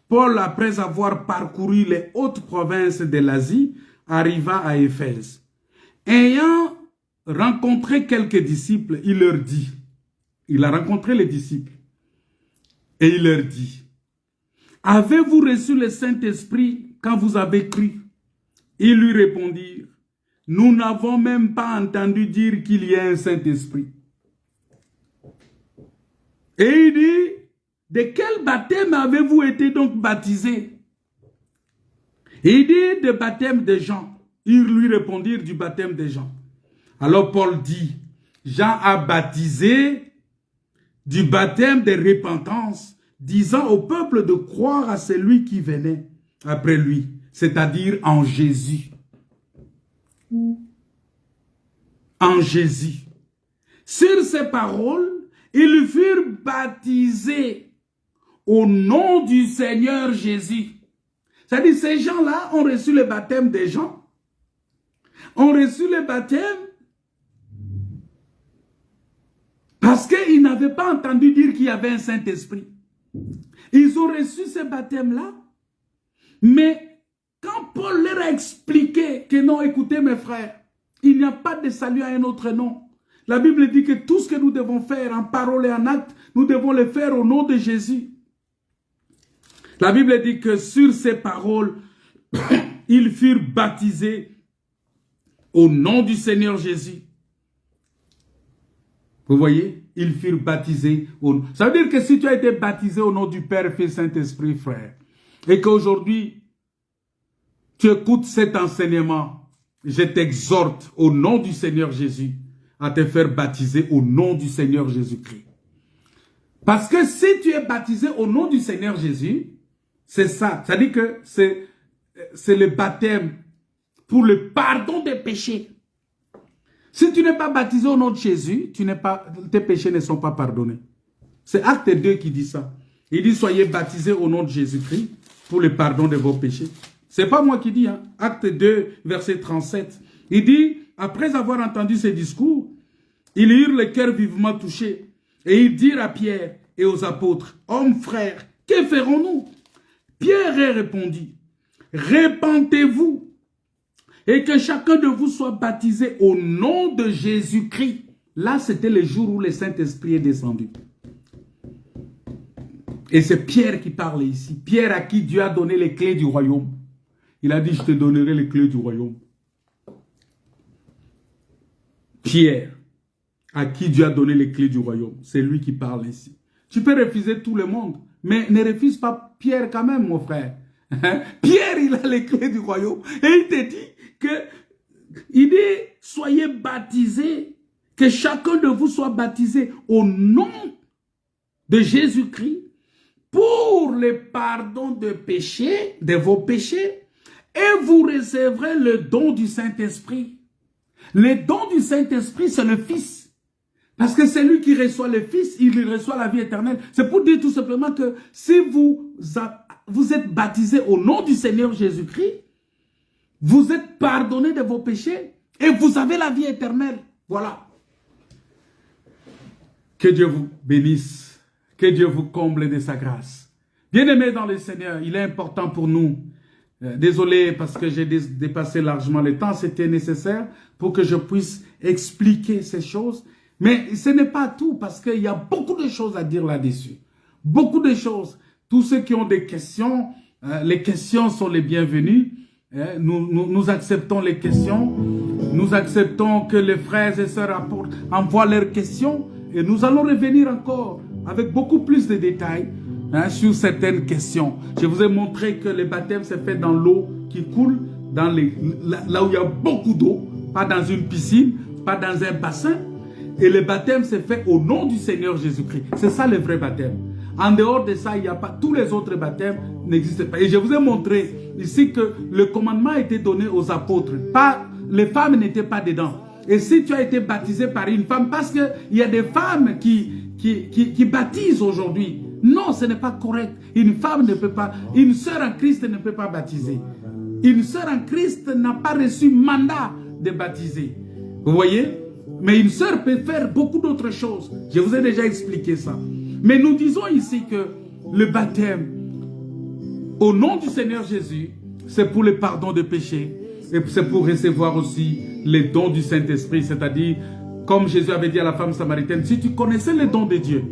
S3: Paul, après avoir parcouru les hautes provinces de l'Asie, arriva à Éphèse. Ayant rencontré quelques disciples, il leur dit, il a rencontré les disciples, et il leur dit, avez-vous reçu le Saint-Esprit quand vous avez cru? Ils lui répondirent, nous n'avons même pas entendu dire qu'il y a un Saint-Esprit. Et il dit, de quel baptême avez-vous été donc baptisés? Et il dit, de baptême de Jean. Ils lui répondirent, du baptême de Jean. Alors Paul dit, Jean a baptisé du baptême de repentance, disant au peuple de croire à celui qui venait après lui, c'est-à-dire en Jésus. En Jésus. Sur ces paroles, ils furent baptisés au nom du Seigneur Jésus. C'est-à-dire, ces gens-là ont reçu le baptême des gens, ont reçu le baptême parce qu'ils n'avaient pas entendu dire qu'il y avait un Saint-Esprit. Ils ont reçu ce baptême-là, mais quand Paul leur a expliqué que non, écoutez mes frères, il n'y a pas de salut à un autre nom. La Bible dit que tout ce que nous devons faire en parole et en acte, nous devons le faire au nom de Jésus. La Bible dit que sur ces paroles, ils furent baptisés au nom du Seigneur Jésus. Vous voyez, ils furent baptisés au nom. Ça veut dire que si tu as été baptisé au nom du Père, Fils, Saint-Esprit, frère, et qu'aujourd'hui, tu écoutes cet enseignement, je t'exhorte au nom du Seigneur Jésus à te faire baptiser au nom du Seigneur Jésus-Christ. Parce que si tu es baptisé au nom du Seigneur Jésus, c'est ça. Ça dit que c'est le baptême pour le pardon des péchés. Si tu n'es pas baptisé au nom de Jésus, tes péchés ne sont pas pardonnés. C'est Acte 2 qui dit ça. Il dit, soyez baptisés au nom de Jésus-Christ pour le pardon de vos péchés. C'est pas moi qui dis, hein. Acte 2, verset 37. Il dit, après avoir entendu ces discours, ils eurent le cœur vivement touché. Et ils dirent à Pierre et aux apôtres, hommes frères, que ferons-nous? Pierre répondit, répentez-vous et que chacun de vous soit baptisé au nom de Jésus-Christ. Là, c'était le jour où le Saint-Esprit est descendu. Et c'est Pierre qui parle ici. Pierre à qui Dieu a donné les clés du royaume. Il a dit, je te donnerai les clés du royaume. Pierre, à qui Dieu a donné les clés du royaume. C'est lui qui parle ici. Tu peux refuser tout le monde, mais ne refuse pas Pierre quand même, mon frère. Pierre, il a les clés du royaume. Et il te dit il dit, soyez baptisés, que chacun de vous soit baptisé au nom de Jésus-Christ pour le pardon de péchés, de vos péchés, et vous recevrez le don du Saint-Esprit. Le don du Saint-Esprit, c'est le Fils. Parce que c'est lui qui reçoit le Fils, il reçoit la vie éternelle. C'est pour dire tout simplement que si vous êtes baptisé au nom du Seigneur Jésus-Christ, vous êtes pardonné de vos péchés et vous avez la vie éternelle. Voilà. Que Dieu vous bénisse. Que Dieu vous comble de sa grâce. Bien-aimés dans le Seigneur, il est important pour nous Désolé parce que j'ai dépassé largement le temps. C'était nécessaire pour que je puisse expliquer ces choses. Mais ce n'est pas tout parce qu'il y a beaucoup de choses à dire là-dessus. Beaucoup de choses. Tous ceux qui ont des questions, les questions sont les bienvenues. Nous acceptons les questions. Nous acceptons que les frères et sœurs envoient leurs questions. Et nous allons revenir encore avec beaucoup plus de détails sur certaines questions. Je vous ai montré que le baptême s'est fait dans l'eau qui coule, là où il y a beaucoup d'eau, pas dans une piscine, pas dans un bassin. Et le baptême s'est fait au nom du Seigneur Jésus-Christ. C'est ça le vrai baptême. En dehors de ça, il n'y a pas, tous les autres baptêmes n'existent pas. Et je vous ai montré ici que le commandement a été donné aux apôtres. Les femmes n'étaient pas dedans. Et si tu as été baptisé par une femme, parce qu'il y a des femmes qui baptisent aujourd'hui. Non, ce n'est pas correct. Une femme ne peut pas, une sœur en Christ ne peut pas baptiser. Une sœur en Christ n'a pas reçu mandat de baptiser. Vous voyez? Mais une sœur peut faire beaucoup d'autres choses. Je vous ai déjà expliqué ça. Mais nous disons ici que le baptême, au nom du Seigneur Jésus, c'est pour le pardon de péchés. Et c'est pour recevoir aussi les dons du Saint-Esprit. C'est-à-dire, comme Jésus avait dit à la femme samaritaine, si tu connaissais les dons de Dieu,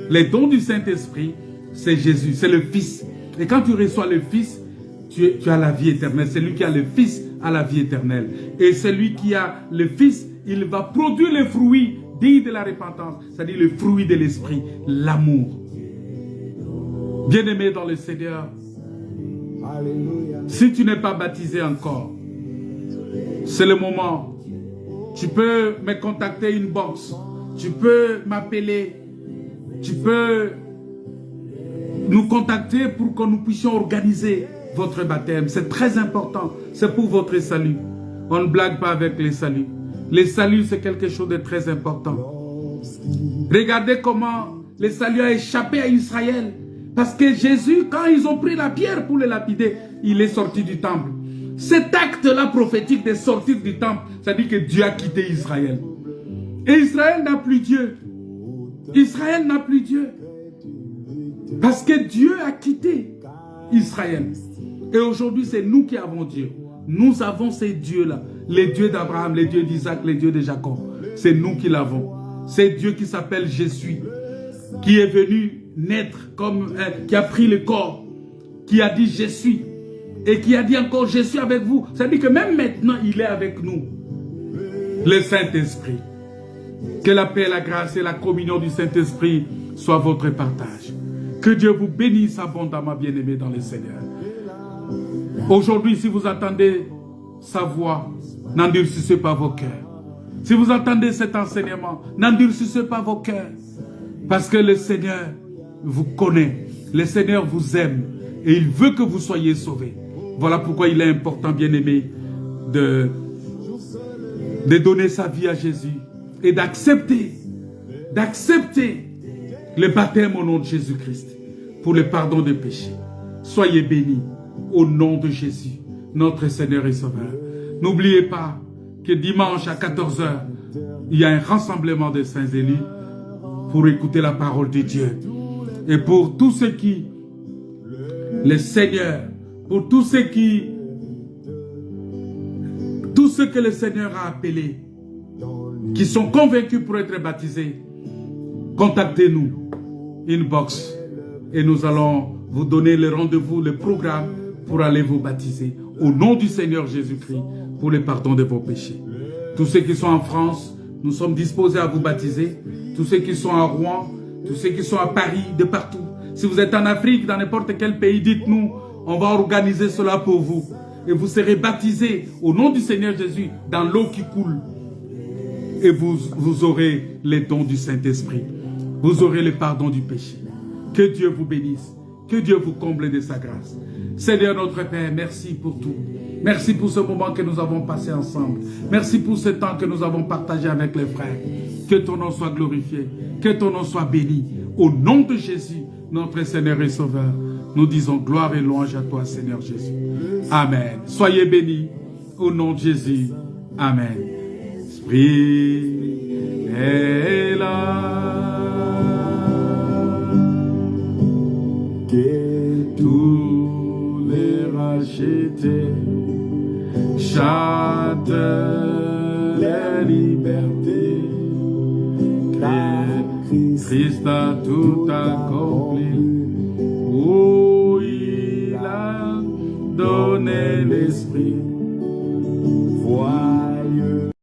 S3: les dons du Saint-Esprit, c'est Jésus, c'est le Fils. Et quand tu reçois le Fils, tu as la vie éternelle. Celui qui a le Fils a la vie éternelle. Et celui qui a le Fils, il va produire les fruits dignes de la repentance. C'est-à-dire le fruit de l'Esprit, l'amour. Bien-aimé dans le Seigneur, si tu n'es pas baptisé encore, c'est le moment. Tu peux me contacter inbox. Tu peux m'appeler. Tu peux nous contacter pour que nous puissions organiser votre baptême. C'est très important. C'est pour votre salut. On ne blague pas avec les saluts. Les saluts, c'est quelque chose de très important. Regardez comment le salut a échappé à Israël. Parce que Jésus, quand ils ont pris la pierre pour le lapider, il est sorti du temple. Cet acte-là prophétique de sortir du temple, ça dit que Dieu a quitté Israël. Et Israël n'a plus Dieu. Israël n'a plus Dieu. Parce que Dieu a quitté Israël. Et aujourd'hui, c'est nous qui avons Dieu. Nous avons ces dieux-là. Les dieux d'Abraham, les dieux d'Isaac, les dieux de Jacob. C'est nous qui l'avons. C'est Dieu qui s'appelle Jésus. Qui est venu naître, qui a pris le corps. Qui a dit je suis. Et qui a dit encore je suis avec vous. Ça dit que même maintenant, il est avec nous. Le Saint-Esprit. Que la paix, la grâce et la communion du Saint-Esprit soient votre partage. Que Dieu vous bénisse abondamment, bien-aimés dans le Seigneur. Aujourd'hui, si vous entendez sa voix, n'endurcissez pas vos cœurs. Si vous entendez cet enseignement, n'endurcissez pas vos cœurs. Parce que le Seigneur vous connaît. Le Seigneur vous aime. Et il veut que vous soyez sauvés. Voilà pourquoi il est important, bien-aimés, de donner sa vie à Jésus. Et d'accepter le baptême au nom de Jésus-Christ pour le pardon des péchés. Soyez bénis au nom de Jésus, notre Seigneur et Sauveur. N'oubliez pas que dimanche à 14 h, il y a un rassemblement des saints élus pour écouter la parole de Dieu. Et pour tous ceux qui, le Seigneur, pour tous ceux que le Seigneur a appelés, qui sont convaincus pour être baptisés, contactez-nous, inbox, et nous allons vous donner le rendez-vous, le programme pour aller vous baptiser au nom du Seigneur Jésus-Christ pour le pardon de vos péchés. Tous ceux qui sont en France, nous sommes disposés à vous baptiser. Tous ceux qui sont à Rouen, tous ceux qui sont à Paris, de partout. Si vous êtes en Afrique, dans n'importe quel pays, dites-nous, on va organiser cela pour vous. Et vous serez baptisés au nom du Seigneur Jésus dans l'eau qui coule. Et vous aurez les dons du Saint-Esprit. Vous aurez le pardon du péché. Que Dieu vous bénisse. Que Dieu vous comble de sa grâce. Seigneur notre Père, merci pour tout. Merci pour ce moment que nous avons passé ensemble. Merci pour ce temps que nous avons partagé avec les frères. Que ton nom soit glorifié. Que ton nom soit béni. Au nom de Jésus, notre Seigneur et Sauveur, nous disons gloire et louange à toi, Seigneur Jésus. Amen. Soyez bénis. Au nom de Jésus. Amen. Esprit est là. Que tous les rachetés
S1: chante la liberté. Christ a tout accompli. Oh, il a donné l'esprit.
S2: Voilà